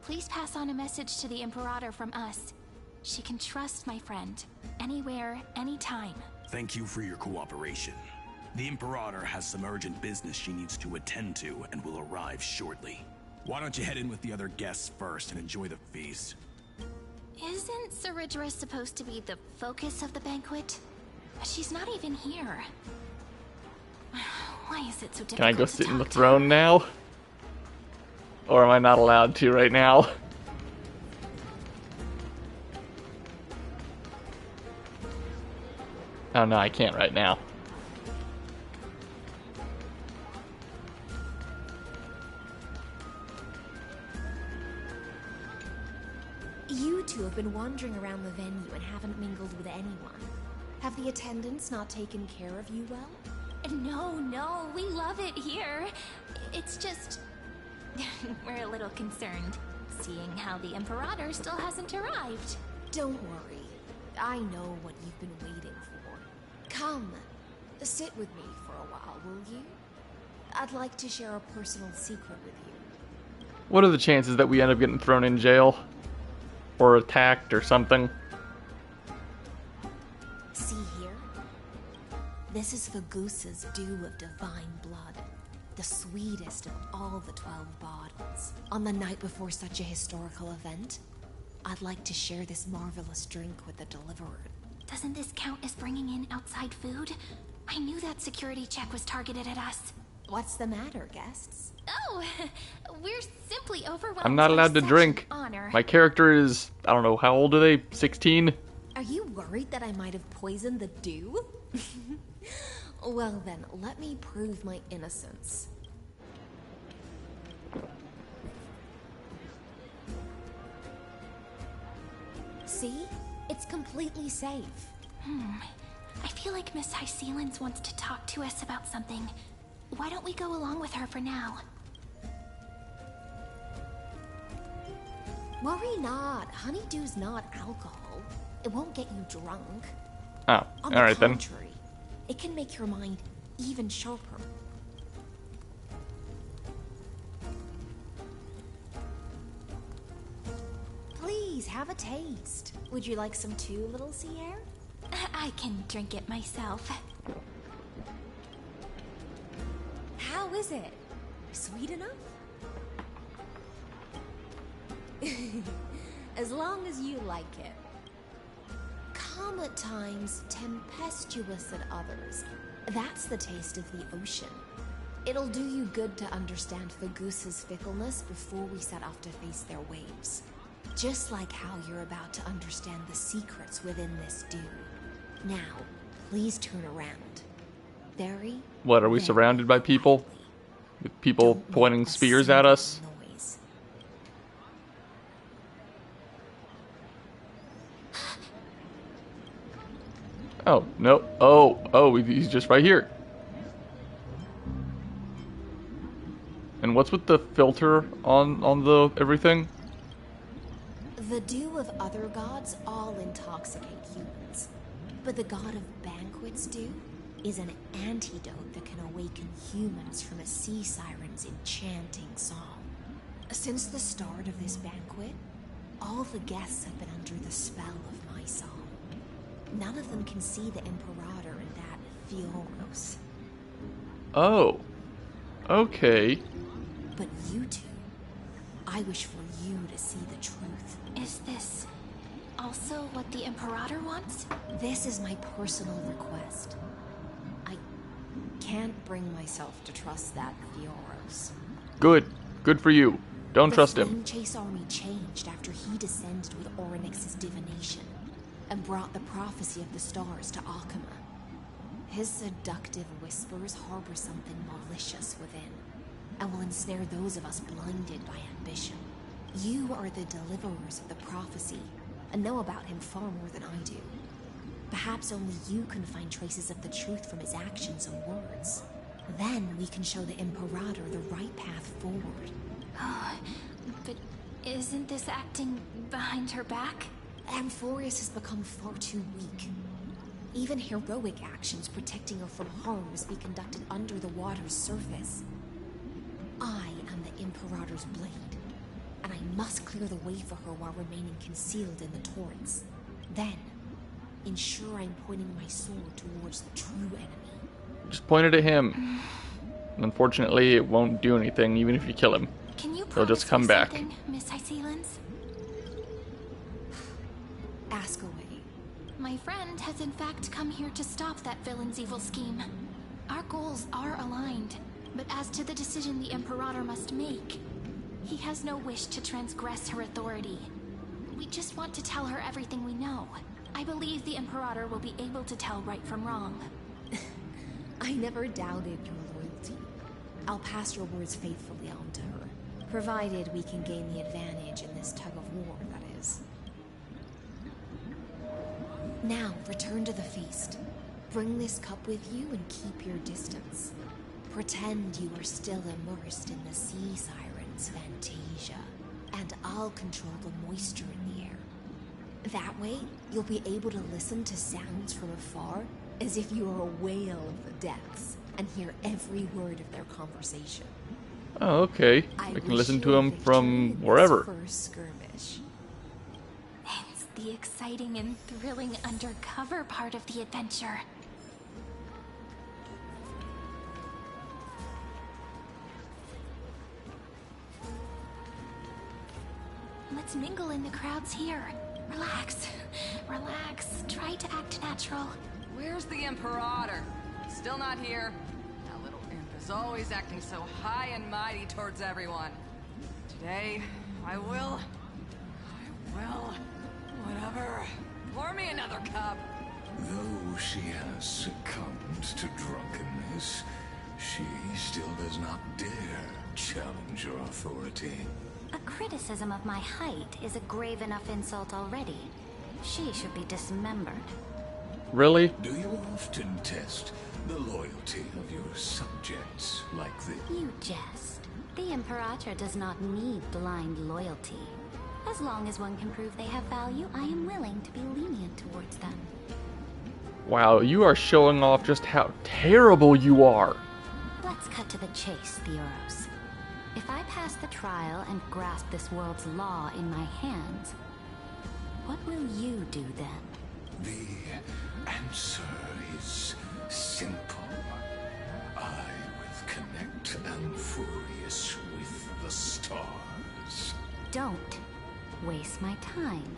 please pass on a message to the Imperator from us. She can trust my friend. Anywhere, anytime. Thank you for your cooperation. The Imperator has some urgent business she needs to attend to and will arrive shortly. Why don't you head in with the other guests first and enjoy the feast? Isn't Saridra supposed to be the focus of the banquet? But she's not even here. Why is it so difficult? Can I go sit in the throne now? Or am I not allowed to right now? Oh no, I can't right now. You two have been wandering around the venue and haven't mingled with anyone. Have the attendants not taken care of you well? No, we love it here. It's just... we're a little concerned, seeing how the Imperator still hasn't arrived. Don't worry. I know what you've been waiting for. Come, sit with me for a while, will you? I'd like to share a personal secret with you. What are the chances that we end up getting thrown in jail? Or attacked or something? See here? This is Fagusa's dew of divine blood. The sweetest of all the 12 bottles. On the night before such a historical event, I'd like to share this marvelous drink with the deliverer. Doesn't this count as bringing in outside food? I knew that security check was targeted at us. What's the matter, guests? Oh, we're simply overwhelmed. I'm not allowed to drink. Honor. My character is, I don't know, how old are they? 16? Are you worried that I might have poisoned the dew? Well then, let me prove my innocence. See? It's completely safe. I feel like Miss Hysealins wants to talk to us about something. Why don't we go along with her for now? Worry not. Honeydew's not alcohol. It won't get you drunk. Oh, alright then. It can make your mind even sharper. Please, have a taste. Would you like some too, little Sierra? I can drink it myself. How is it? Sweet enough? As long as you like it. Calm at times, tempestuous at others. That's the taste of the ocean. It'll do you good to understand Fagusa's fickleness before we set off to face their waves. Just like how you're about to understand the secrets within this dew. Now, please turn around. Very... What, are we surrounded by people? With people pointing spears at us? Noise. Oh, no. Oh, he's just right here. And what's with the filter on the everything? The dew of other gods all intoxicate humans. But the god of banquets dew is an antidote that can awaken humans from a sea siren's enchanting song. Since the start of this banquet, all the guests have been under the spell of my song. None of them can see the Imperator in that Fioros. Oh. Okay. But you two, I wish for you to see the truth. Is this also what the Imperator wants? This is my personal request. I can't bring myself to trust that Fioros. Good. Good for you. Don't trust him. The Flame Chase army changed after he descended with Orynyx's divination and brought the prophecy of the stars to Akuma. His seductive whispers harbor something malicious within, and will ensnare those of us blinded by ambition. You are the deliverers of the prophecy, and know about him far more than I do. Perhaps only you can find traces of the truth from his actions and words. Then we can show the Imperator the right path forward. But isn't this acting behind her back? Amphorius has become far too weak. Even heroic actions protecting her from harm must be conducted under the water's surface. I am the Imperator's blade, and I must clear the way for her while remaining concealed in the torrents. Then, ensure I'm pointing my sword towards the true enemy. Just point it at him. Unfortunately, it won't do anything, even if you kill him. Can you He'll just come back. Miss Hycelens? Ask away. My friend has in fact come here to stop that villain's evil scheme. Our goals are aligned, but as to the decision the Imperator must make, he has no wish to transgress her authority. We just want to tell her everything we know. I believe the Imperator will be able to tell right from wrong. I never doubted your loyalty. I'll pass your words faithfully on to her, provided we can gain the advantage in this tug of war, that is. Now, return to the feast. Bring this cup with you and keep your distance. Pretend you are still immersed in the sea siren's fantasia, and I'll control the moisture in the air. That way, you'll be able to listen to sounds from afar, as if you are a whale of the depths, and hear every word of their conversation. Oh, okay. I can listen to them from wherever. First skirmish. It's the exciting and thrilling undercover part of the adventure. Let's mingle in the crowds here. Relax. Relax. Try to act natural. Where's the Imperator? Still not here. That little imp is always acting so high and mighty towards everyone. Today, I will... whatever. Pour me another cup. Though she has succumbed to drunkenness, she still does not dare challenge your authority. A criticism of my height is a grave enough insult already. She should be dismembered. Really? Do you often test the loyalty of your subjects like this? You jest. The Imperator does not need blind loyalty. As long as one can prove they have value, I am willing to be lenient towards them. Wow, you are showing off just how terrible you are. Let's cut to the chase, Theoros. If I pass the trial and grasp this world's law in my hands, what will you do then? The answer is simple. I will connect Amphorius with the stars. Don't waste my time.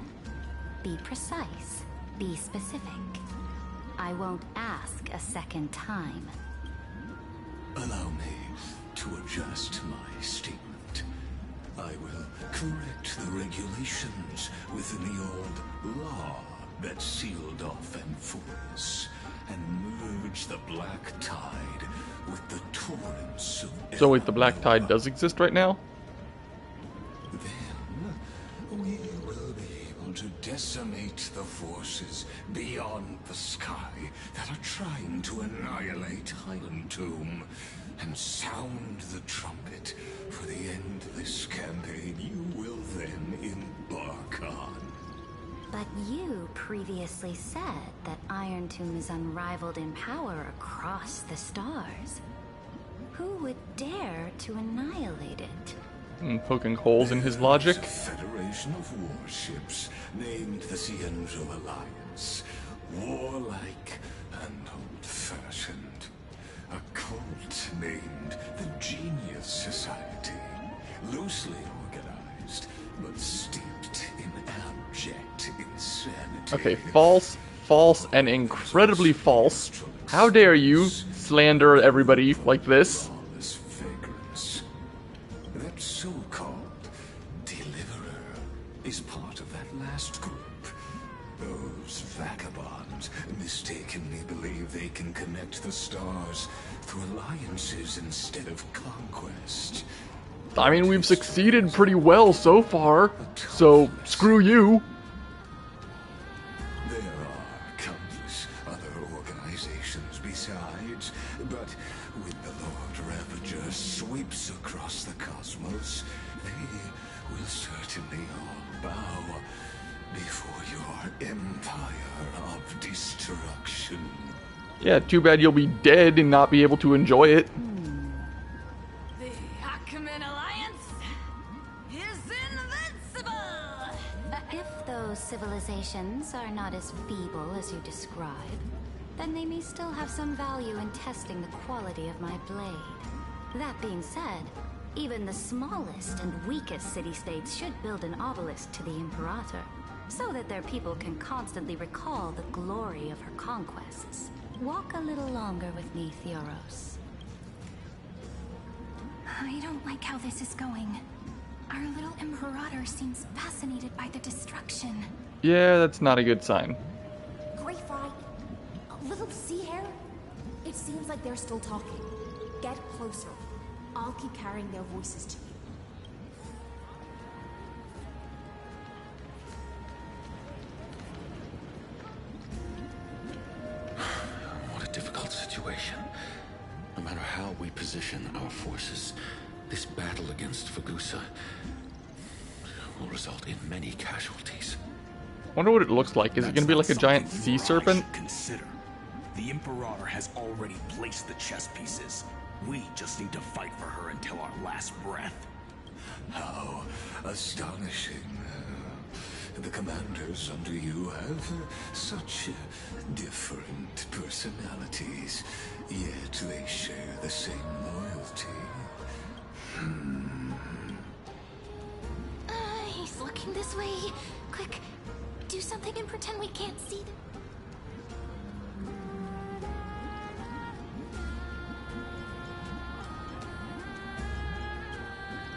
Be precise. Be specific. I won't ask a second time. Allow me to adjust my statement. I will correct the regulations within the old law that sealed off Amphorius and merge the black tide with the torrents of... So wait, the black tide does exist right now? Then we will be able to decimate the forces beyond the sky that are trying to annihilate Highland Tomb and sound the trumpet for the end of this campaign you will then embark on. But you previously said that Iron Tomb is unrivaled in power across the stars. Who would dare to annihilate it? Poking holes in his logic. There's a federation of warships named the Cienzo Alliance. Warlike and old-fashioned. A cult named the Genius Society. Loosely organized, but steeped in abject insanity. Okay, false, and incredibly false. How dare you slander everybody like this? That so-called deliverer is part of that last group. Those vagabonds mistakenly believe they can connect the stars through alliances instead of conquest. I mean, we've succeeded pretty well so far, so screw you. There are countless tides, but when the Lord Ravager sweeps across the cosmos, they will certainly all bow before your empire of destruction. Yeah, too bad you'll be dead and not be able to enjoy it. The Achaemenid Alliance is invincible! If those civilizations are not as feeble as you describe, then they may still have some value in testing the quality of my blade. That being said, even the smallest and weakest city-states should build an obelisk to the Imperator, so that their people can constantly recall the glory of her conquests. Walk a little longer with me, Theoros. I don't like how this is going. Our little Imperator seems fascinated by the destruction. Yeah, that's not a good sign. Gray Fry, a little sea hare? It seems like they're still talking. Get closer. I'll keep carrying their voices to you. What a difficult situation. No matter how we position our forces, this battle against Fagusa will result in many casualties. I wonder what it looks like. Is it going to be like a giant sea serpent? Consider. The Imperator has already placed the chess pieces. We just need to fight for her until our last breath. How astonishing. The commanders under you have such different personalities, yet they share the same loyalty. He's looking this way. Quick, do something and pretend we can't see them.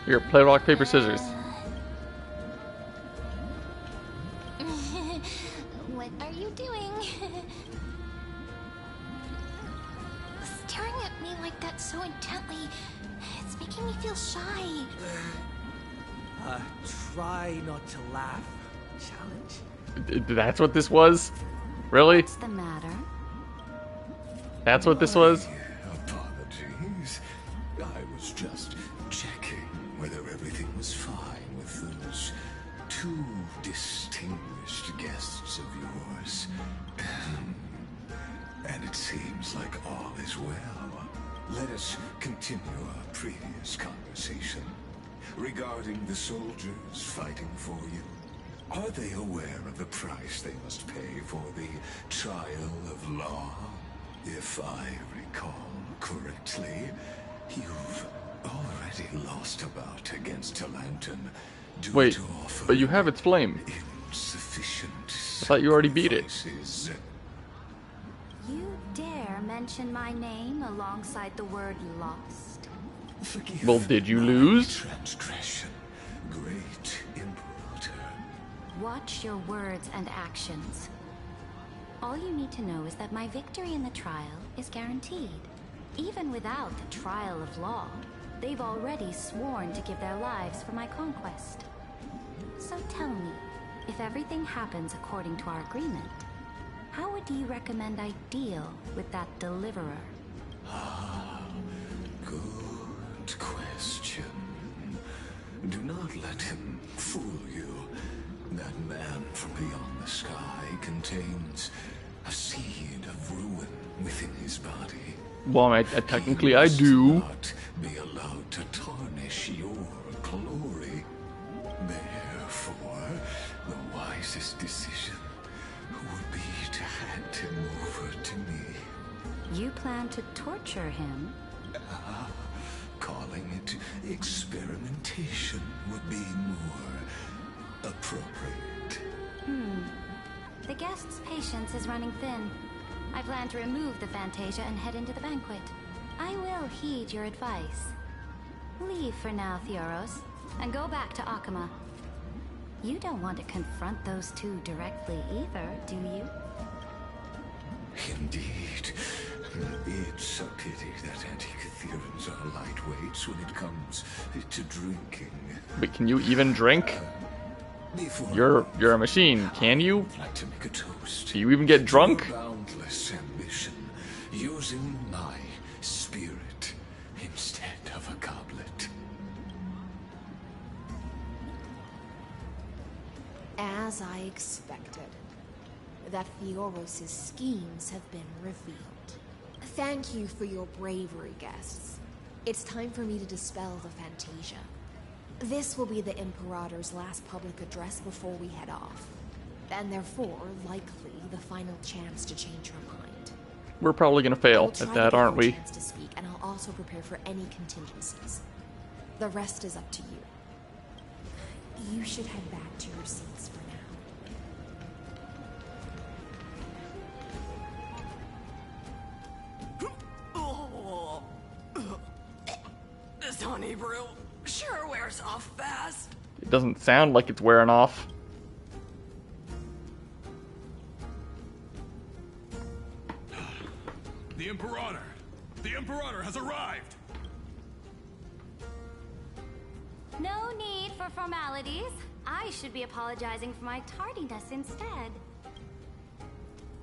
Here, play rock, paper, scissors. What are you doing? Staring at me like that so intently, it's making me feel shy. Try not to laugh. Challenge? That's what this was? Really? What's the matter? That's what this was? Apologies. I was just checking whether everything was fine with those two distinguished guests of yours. And it seems like all is well. Let us continue our previous conversation. Regarding the soldiers fighting for you, are they aware of the price they must pay for the trial of law? If I recall correctly, you've already lost a bout against a lantern. Wait, but you have its flame. Insufficient. I thought you already beat it. You dare mention my name alongside the word lost? Forgive well, did you lose? Transgression, great Imperator. Watch your words and actions. All you need to know is that my victory in the trial is guaranteed. Even without the trial of law, they've already sworn to give their lives for my conquest. So tell me, if everything happens according to our agreement, how would you recommend I deal with that deliverer? Good question. Do not let him fool you. That man from beyond the sky contains a seed of ruin within his body. Well, technically I do. Not be allowed to tarnish your glory. Therefore, the wisest decision would be to hand him over to me. You plan to torture him? Calling it experimentation would be more appropriate. The guest's patience is running thin. I plan to remove the Fantasia and head into the banquet. I will heed your advice. Leave for now, Theoros, and go back to Akama. You don't want to confront those two directly either, do you? Indeed. It's a pity that anti-Catherians are lightweights when it comes to drinking. But can you even drink? You're a machine, can you? I'd like to make a toast. Do you even get drunk? Your boundless ambition. Your using my spirit instead of a goblet. As I expected, that Theoros' schemes have been revealed. Thank you for your bravery, guests. It's time for me to dispel the Fantasia. This will be the Imperator's last public address before we head off, and therefore, likely, the final chance to change her mind. We're probably gonna fail at that, aren't we? Chance to speak, and I'll also prepare for any contingencies. The rest is up to you. You should head back to your seats for now. This honey brew sure wears off fast. It doesn't sound like it's wearing off. The Imperator! The Imperator has arrived! No need for formalities. I should be apologizing for my tardiness instead.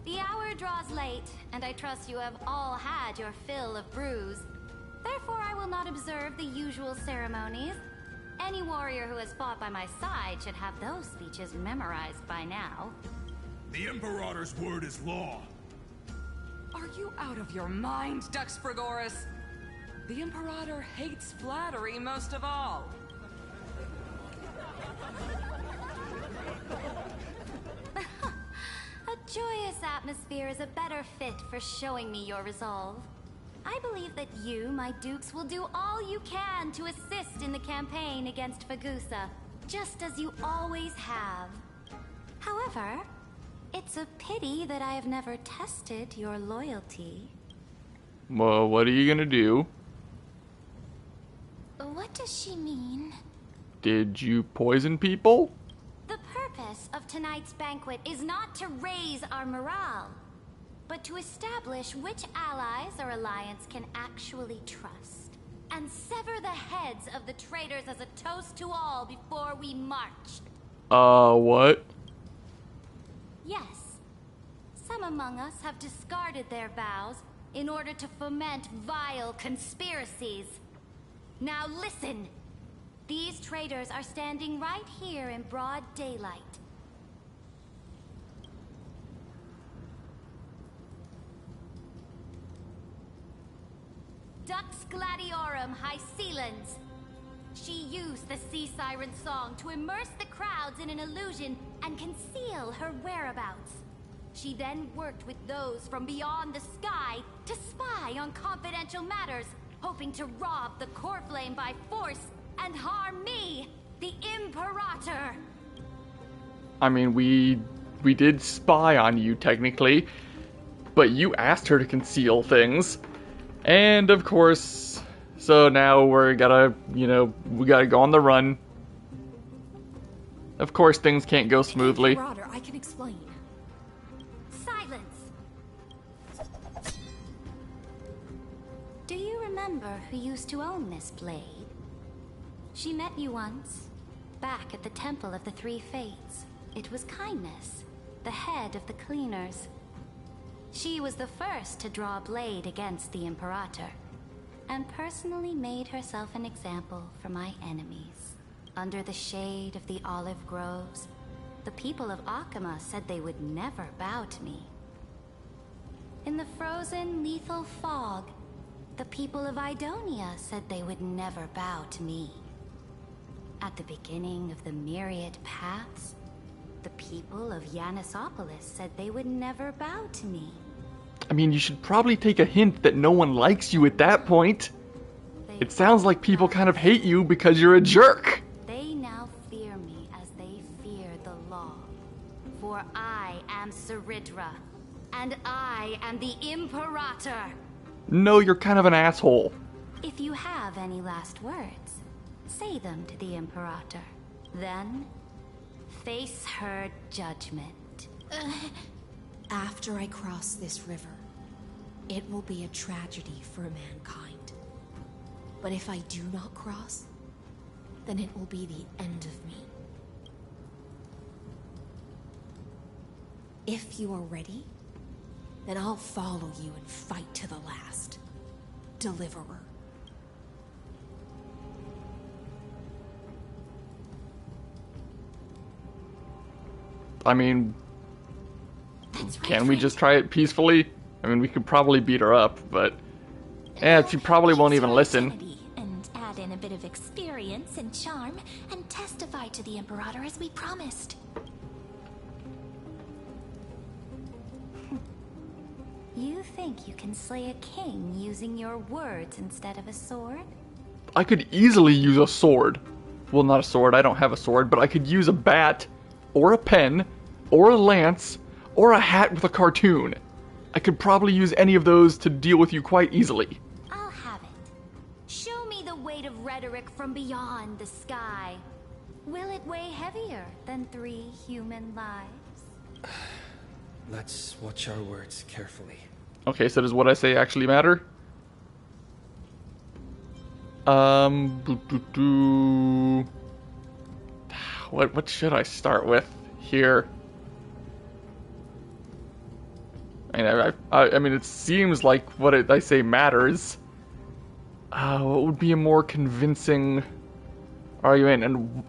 The hour draws late, and I trust you have all had your fill of brews. Therefore, I will not observe the usual ceremonies. Any warrior who has fought by my side should have those speeches memorized by now. The Imperator's word is law. Are you out of your mind, Dux Frigoris? The Imperator hates flattery most of all. A joyous atmosphere is a better fit for showing me your resolve. I believe that you, my dukes, will do all you can to assist in the campaign against Fagusa, just as you always have. However, it's a pity that I have never tested your loyalty. Well, what are you gonna do? What does she mean? Did you poison people? The purpose of tonight's banquet is not to raise our morale, but to establish which allies our alliance can actually trust, and sever the heads of the traitors as a toast to all before we march. What? Yes, some among us have discarded their vows in order to foment vile conspiracies. Now listen! These traitors are standing right here in broad daylight. Dux Gladiorum Hycelans. She used the Sea Siren song to immerse the crowds in an illusion and conceal her whereabouts. She then worked with those from beyond the sky to spy on confidential matters, hoping to rob the core flame by force and harm me, the Imperator. I mean, we did spy on you, technically, but you asked her to conceal things. And, of course, so now we gotta go on the run. Of course, things can't go smoothly. Imperator, I can explain. Silence! Do you remember who used to own this blade? She met you once, back at the Temple of the Three Fates. It was Kindness, the head of the cleaners. She was the first to draw a blade against the Imperator, and personally made herself an example for my enemies. Under the shade of the olive groves, the people of Akama said they would never bow to me. In the frozen, lethal fog, the people of Idonia said they would never bow to me. At the beginning of the myriad paths, the people of Yanisopolis said they would never bow to me. I mean, you should probably take a hint that no one likes you at that point. It sounds like people kind of hate you because you're a jerk. They now fear me as they fear the law. For I am Ceridra, and I am the Imperator. No, you're kind of an asshole. If you have any last words, say them to the Imperator. Then, face her judgment. After I cross this river, it will be a tragedy for mankind. But if I do not cross, then it will be the end of me. If you are ready, then I'll follow you and fight to the last. Deliverer. I mean, can we just try it peacefully? I mean, we could probably beat her up, but she probably won't even listen. And add in a bit of experience and charm and testify to the Imperator as we promised. You think you can slay a king using your words instead of a sword? I could easily use a sword. Well, not a sword, I don't have a sword, but I could use a bat, or a pen, or a lance, or a hat with a cartoon. I could probably use any of those to deal with you quite easily. I'll have it. Show me the weight of rhetoric from beyond the sky. Will it weigh heavier than 3 human lives? Let's watch our words carefully. Okay, so does what I say actually matter? What should I start with here? I mean, it seems like what I say matters. What would be a more convincing argument? And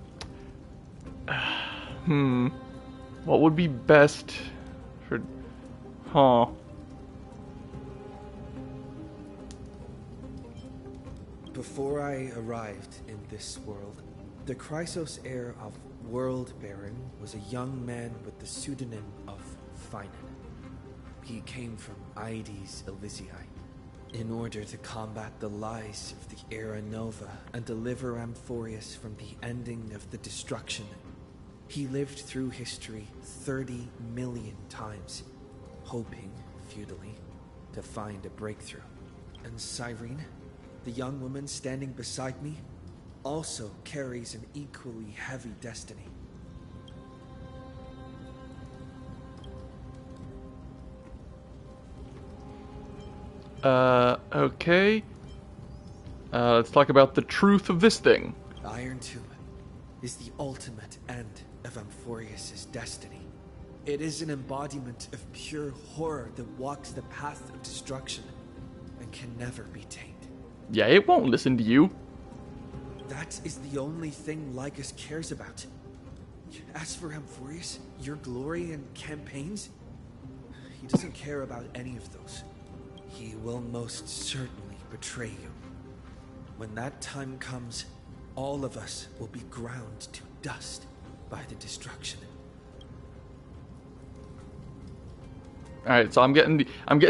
what would be best for? Before I arrived in this world, the Chrysos heir of World Baron was a young man with the pseudonym of Finan. He came from Aides Elysiae in order to combat the lies of the Era Nova and deliver Amphorius from the ending of the destruction. He lived through history 30 million times, hoping, futilely, to find a breakthrough. And Cyrene, the young woman standing beside me, also carries an equally heavy destiny. Okay. Let's talk about the truth of this thing. Iron Tomb is the ultimate end of Amphorius' destiny. It is an embodiment of pure horror that walks the path of destruction and can never be tamed. Yeah, it won't listen to you. That is the only thing Lycus cares about. As for Amphorius, your glory and campaigns, he doesn't care about any of those. He will most certainly betray you. When that time comes, all of us will be ground to dust by the destruction. All right, so I'm getting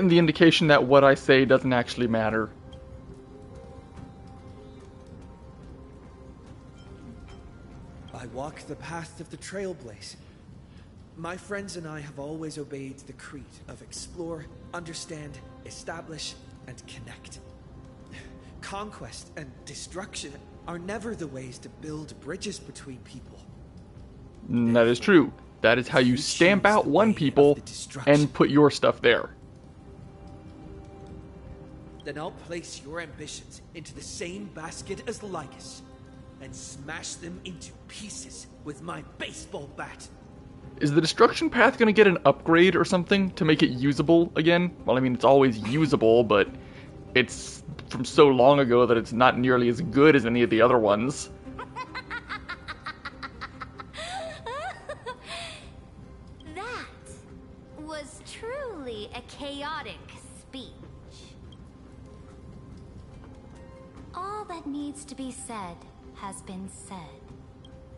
the indication that what I say doesn't actually matter. I walk the path of the Trailblaze. My friends and I have always obeyed the creed of explore, understand, establish, and connect. Conquest and destruction are never the ways to build bridges between people. That is true. That is how you stamp out one people and put your stuff there. Then I'll place your ambitions into the same basket as Lycus and smash them into pieces with my baseball bat. Is the destruction path going to get an upgrade or something to make it usable again? Well, I mean, it's always usable, but it's from so long ago that it's not nearly as good as any of the other ones. That was truly a chaotic speech. All that needs to be said has been said.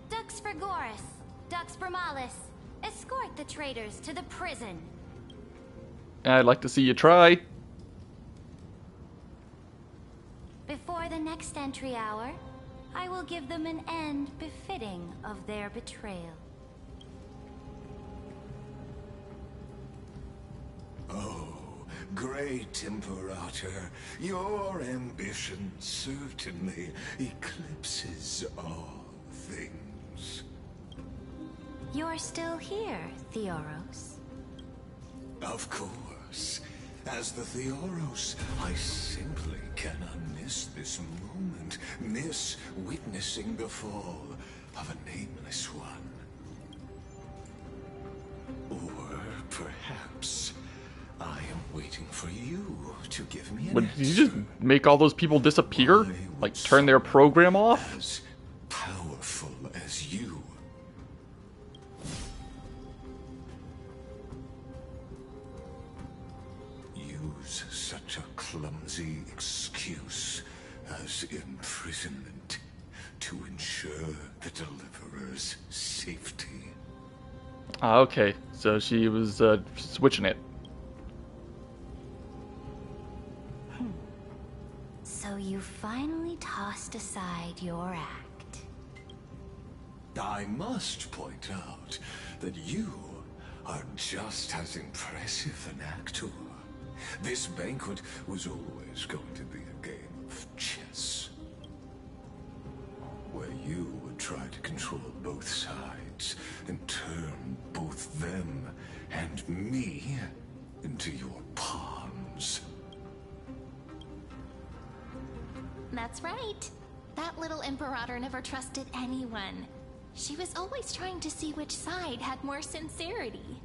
Dux Frigoris, Dux Bromalis, escort the traitors to the prison. I'd like to see you try. Before the next entry hour, I will give them an end befitting of their betrayal. Oh, great Imperator, your ambition certainly eclipses all things. You're still here, Theoros. Of course. As the Theoros, I simply cannot miss this moment, miss witnessing the fall of a nameless one. Or perhaps I am waiting for you to give me an But answer. did you just make all those people disappear? Like, turn their program off? As powerful as you. Use such a clumsy excuse as imprisonment to ensure the Deliverer's safety. Ah, okay. So she was switching it. So you finally tossed aside your act. I must point out that you are just as impressive an actor. This banquet was always going to be a game of chess, where you would try to control both sides and turn both them and me into your pawns. That's right. That little Imperator never trusted anyone. She was always trying to see which side had more sincerity.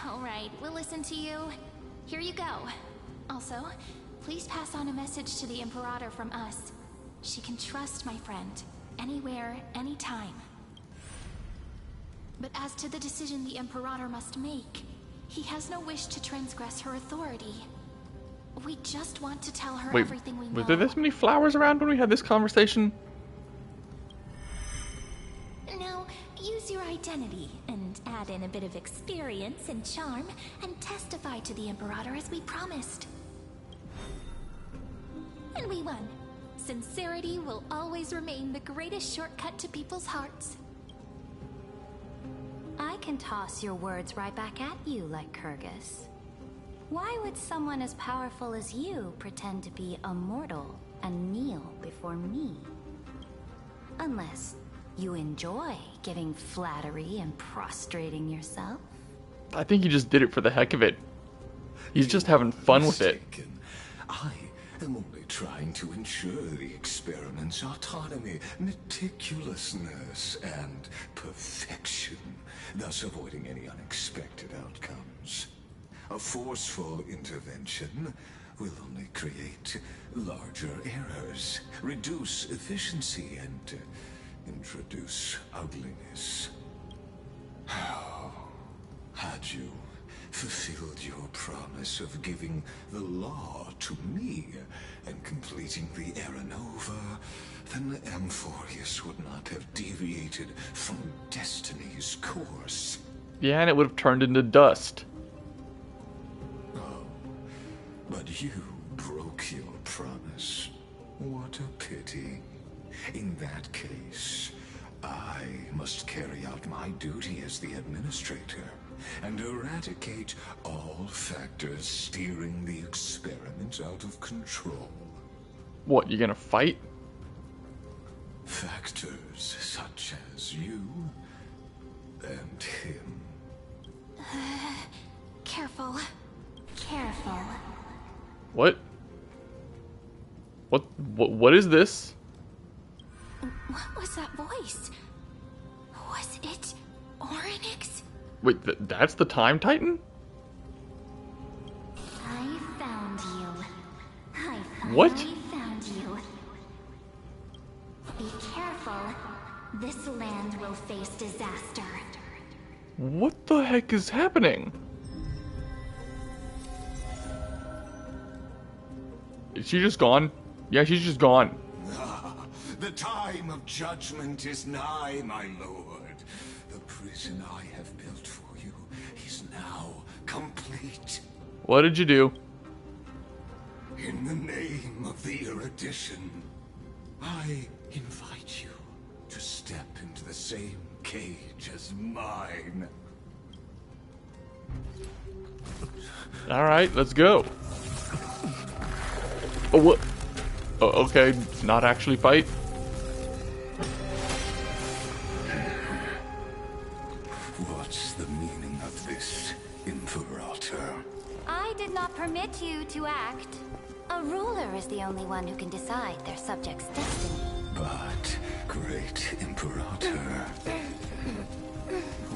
All right, we'll listen to you. Here you go. Also, please pass on a message to the Imperator from us. She can trust my friend, anywhere, anytime. But as to the decision the Imperator must make, he has no wish to transgress her authority. We just want to tell her everything we know. Was there this many flowers around when we had this conversation? Now, use your identity and add in a bit of experience and charm and testify to the Imperator as we promised. And we won. Sincerity will always remain the greatest shortcut to people's hearts. I can toss your words right back at you, like Kyrgyz. Why would someone as powerful as you pretend to be a mortal and kneel before me? Unless you enjoy giving flattery and prostrating yourself. I think he just did it for the heck of it. He's just having fun with it. I am only trying to ensure the experiment's autonomy, meticulousness, and perfection, thus avoiding any unexpected outcomes. A forceful intervention will only create larger errors, reduce efficiency, and introduce ugliness. How had you fulfilled your promise of giving the law to me and completing the Aranova, then Amphorius would not have deviated from destiny's course. Yeah, and it would have turned into dust. But you broke your promise. What a pity. In that case, I must carry out my duty as the administrator and eradicate all factors steering the experiment out of control. What, you gonna fight? Factors such as you and him. Careful. Careful. What? What is this? What was that voice? Was it Oryx? Wait, that's the Time Titan? I found you. I What? finally found you. Be careful. This land will face disaster. What the heck is happening? Is she just gone? Yeah, she's just gone. The time of judgment is nigh, my lord. The prison I have built for you is now complete. What did you do? In the name of the erudition, I invite you to step into the same cage as mine. Alright, let's go. Oh, what? Oh, okay, not actually fight. What's the meaning of this, Imperator? I did not permit you to act. A ruler is the only one who can decide their subject's destiny. But, great Imperator,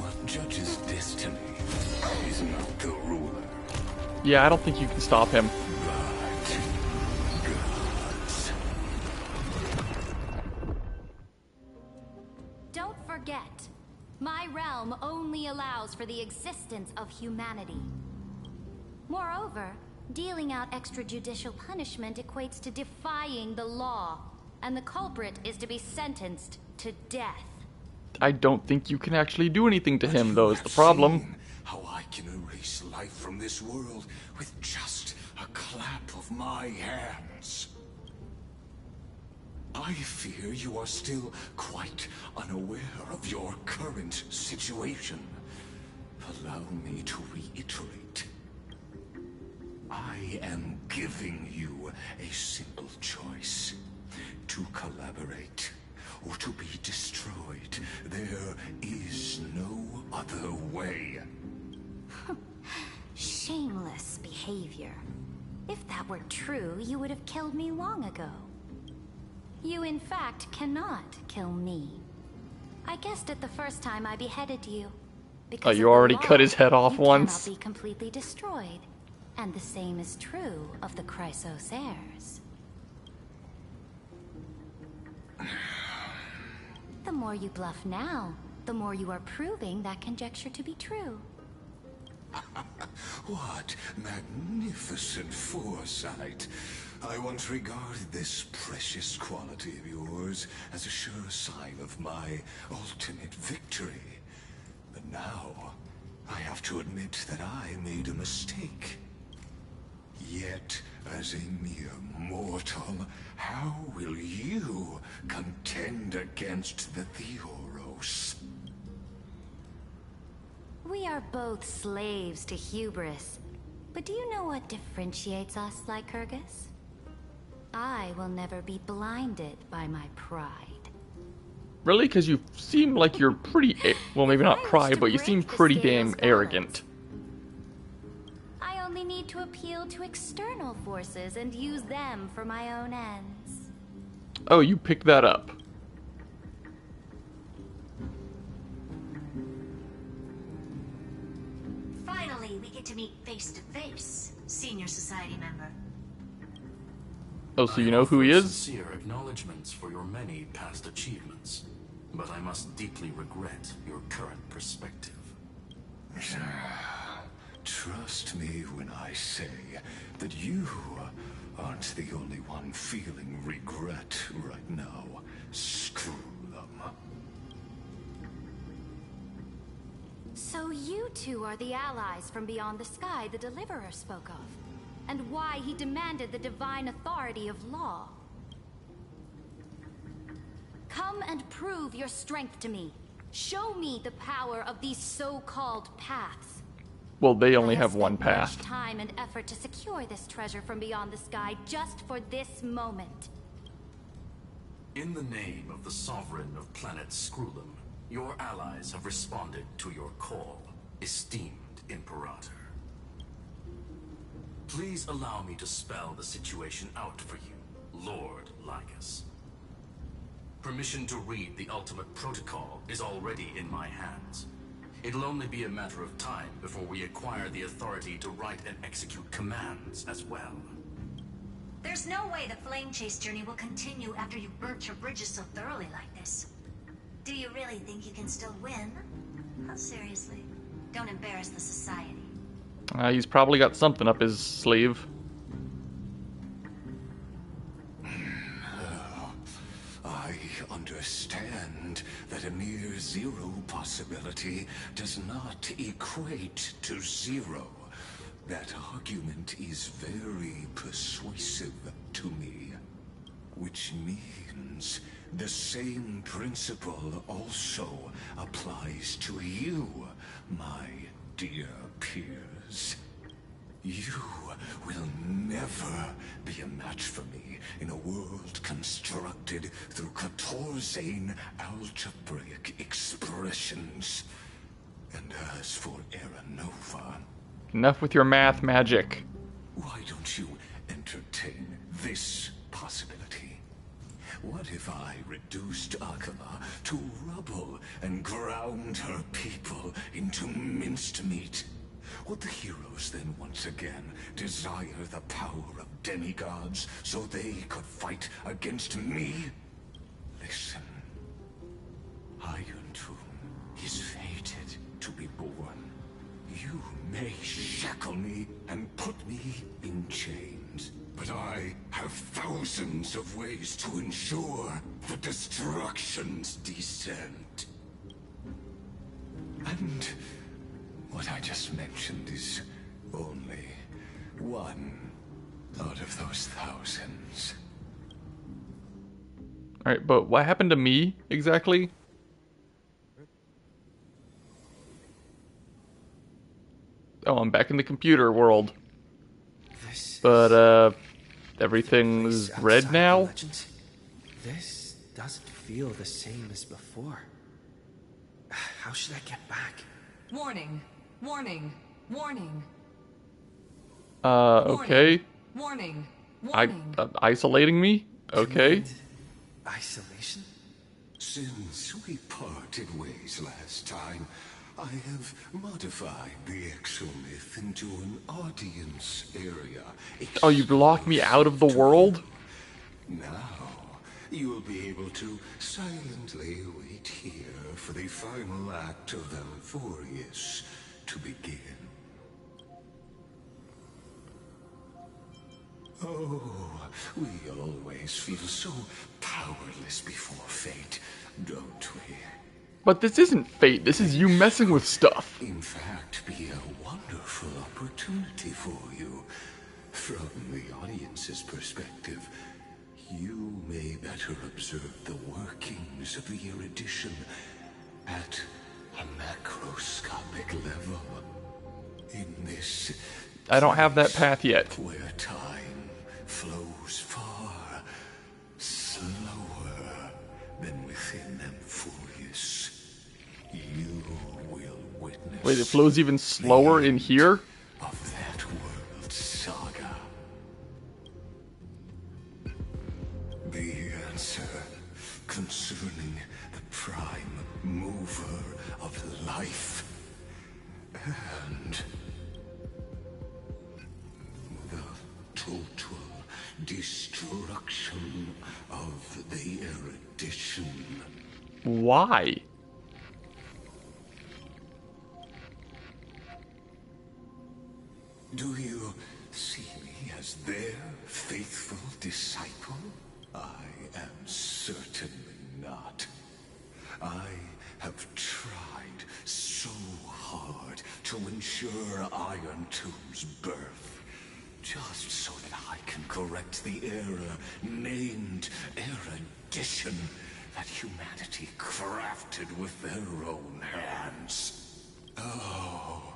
what judges destiny is not Yeah, I don't think you can stop him. Don't forget, my realm only allows for the existence of humanity. Moreover, dealing out extrajudicial punishment equates to defying the law, and the culprit is to be sentenced to death. I don't think you can actually do anything to him, though, is the problem. How I can erase life from this world with just a clap of my hands. I fear you are still quite unaware of your current situation. Allow me to reiterate. I am giving you a simple choice. To collaborate or to be destroyed. There is no other way. Shameless behavior. If that were true, you would have killed me long ago. You, in fact, cannot kill me. I guessed it the first time I beheaded you. Oh, you already cut his head off you once? cannot be completely destroyed. And the same is true of the Chrysos heirs. The more you bluff now, the more you are proving that conjecture to be true. What magnificent foresight. I once regarded this precious quality of yours as a sure sign of my ultimate victory. But now, I have to admit that I made a mistake. Yet, as a mere mortal, how will you contend against the Theoros? We are both slaves to hubris. But do you know what differentiates us, Lycurgus? I will never be blinded by my pride. Really? Because you seem like you're pretty... well, maybe not pride, but you seem pretty damn arrogant. I only need to appeal to external forces and use them for my own ends. Oh, you picked that up. Finally, we get to meet face to face, senior society member. Oh, so you know who he is? Sincere acknowledgments for your many past achievements, but I must deeply regret your current perspective. Trust me when I say that you aren't the only one feeling regret right now. Screw them. So you two are the allies from beyond the sky the Deliverer spoke of, and why he demanded the divine authority of law. Come and prove your strength to me. Show me the power of these so-called paths. Well, they only have one Much path. time and effort to secure this treasure from beyond the sky just for this moment. In the name of the Sovereign of Planet Scrulum, your allies have responded to your call, esteemed Imperator. Please allow me to spell the situation out for you, Lord Lycus. Permission to read the ultimate protocol is already in my hands. It'll only be a matter of time before we acquire the authority to write and execute commands as well. There's no way the flame chase journey will continue after you've burnt your bridges so thoroughly like this. Do you really think you can still win? How seriously? Don't embarrass the society. He's probably got something up his sleeve. I understand that a mere zero possibility does not equate to zero. That argument is very persuasive to me. Which means the same principle also applies to you, my dear peers. You will never be a match for me in a world constructed through Catorzane algebraic expressions. And as for Aranova... Enough with your math magic. Why don't you entertain this possibility? What if I reduced Akama to rubble and ground her people into minced meat? Would the heroes then once again desire the power of demigods so they could fight against me? Listen. Iron Tomb is fated to be born. You may shackle me and put me in chains, but I have thousands of ways to ensure the destruction's descent. And what I just mentioned is only one out of those thousands. Alright, but what happened to me, exactly? Oh, I'm back in the computer world. But, everything's red now? This doesn't feel the same as before. How should I get back? Warning. Warning. Warning. Okay. Warning. Warning. Isolating me? Okay. Isolation? Since we parted ways last time, I have modified the exomyth into an audience area. Oh, you blocked me out of the world? Now, you will be able to silently wait here for the final act of Amphorius to begin. Oh, we always feel so powerless before fate, don't we? But this isn't fate, this is you messing with stuff. In fact, be a wonderful opportunity for you. From the audience's perspective, you may better observe the workings of the erudition at a macroscopic level. In this, I don't have that path yet. Where time flows far slower than within Amphorius, you will witness. Wait, it flows even slower in here? Of that world saga. The answer concerning the prime mover of life and the total destruction of the erudition. Why? Do you see me as their faithful disciple? I am certainly not. I have tried so hard to ensure Iron Tomb's birth, just so that I can correct the error named erudition that humanity crafted with their own hands. Oh,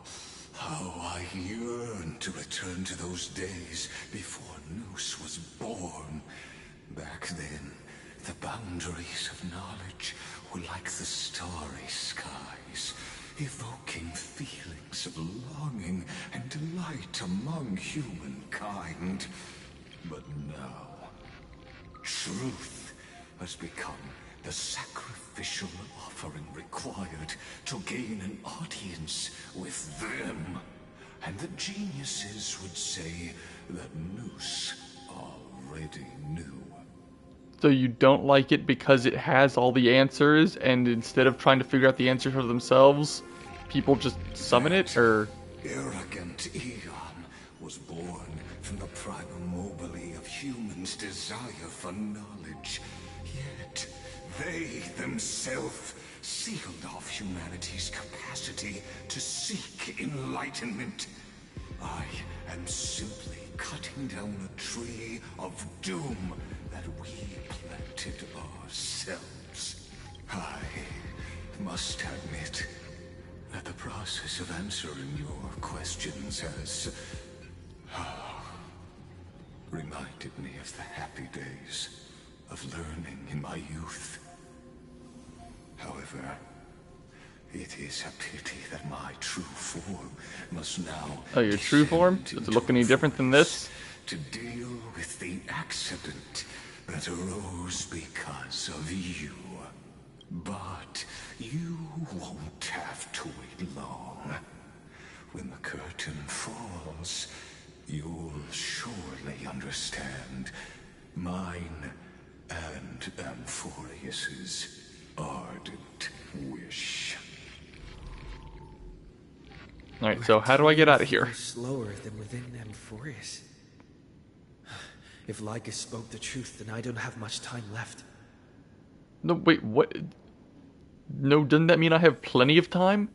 how I yearn to return to those days before Noose was born. Back then, the boundaries of knowledge were like the starry skies, evoking feelings of longing and delight among humankind. But now, truth has become the sacrificial offering required to gain an audience with them. And the geniuses would say that Noose already knew. So you don't like it because it has all the answers, and instead of trying to figure out the answer for themselves, people just summon it, or? Arrogant Eon was born from the primal mobile of humans' desire for knowledge. Yet, they themselves sealed off humanity's capacity to seek enlightenment. I am simply cutting down a tree of doom that we planted ourselves. I must admit that the process of answering your questions has reminded me of the happy days of learning in my youth. However, it is a pity that my true form must now... Oh, your true form? Does it look any different than this? To deal with the accident that arose because of you. But you won't have to wait long. when the curtain falls, you'll surely understand mine and Amphorius's ardent wish. Alright, so how do I get out of here? Slower than within Amphorius. If Lycus spoke the truth, then I don't have much time left. No, wait, what? No, doesn't that mean I have plenty of time?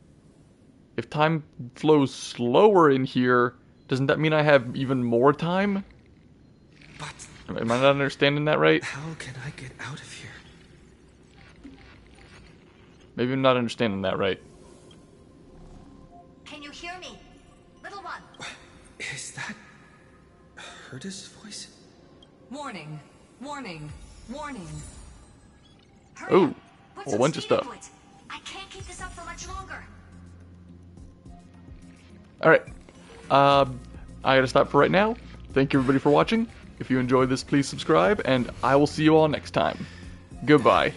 If time flows slower in here, doesn't that mean I have even more time? But... Am I not understanding that right? How can I get out of here? Maybe I'm not understanding that right. Can you hear me? Little one. Is that... Herta's voice? Warning. Warning. Warning. Oh, a bunch of stuff. I can't keep this up for much longer. Alright, I gotta stop for right now. Thank you everybody for watching. If you enjoyed this, please subscribe, and I will see you all next time. Goodbye.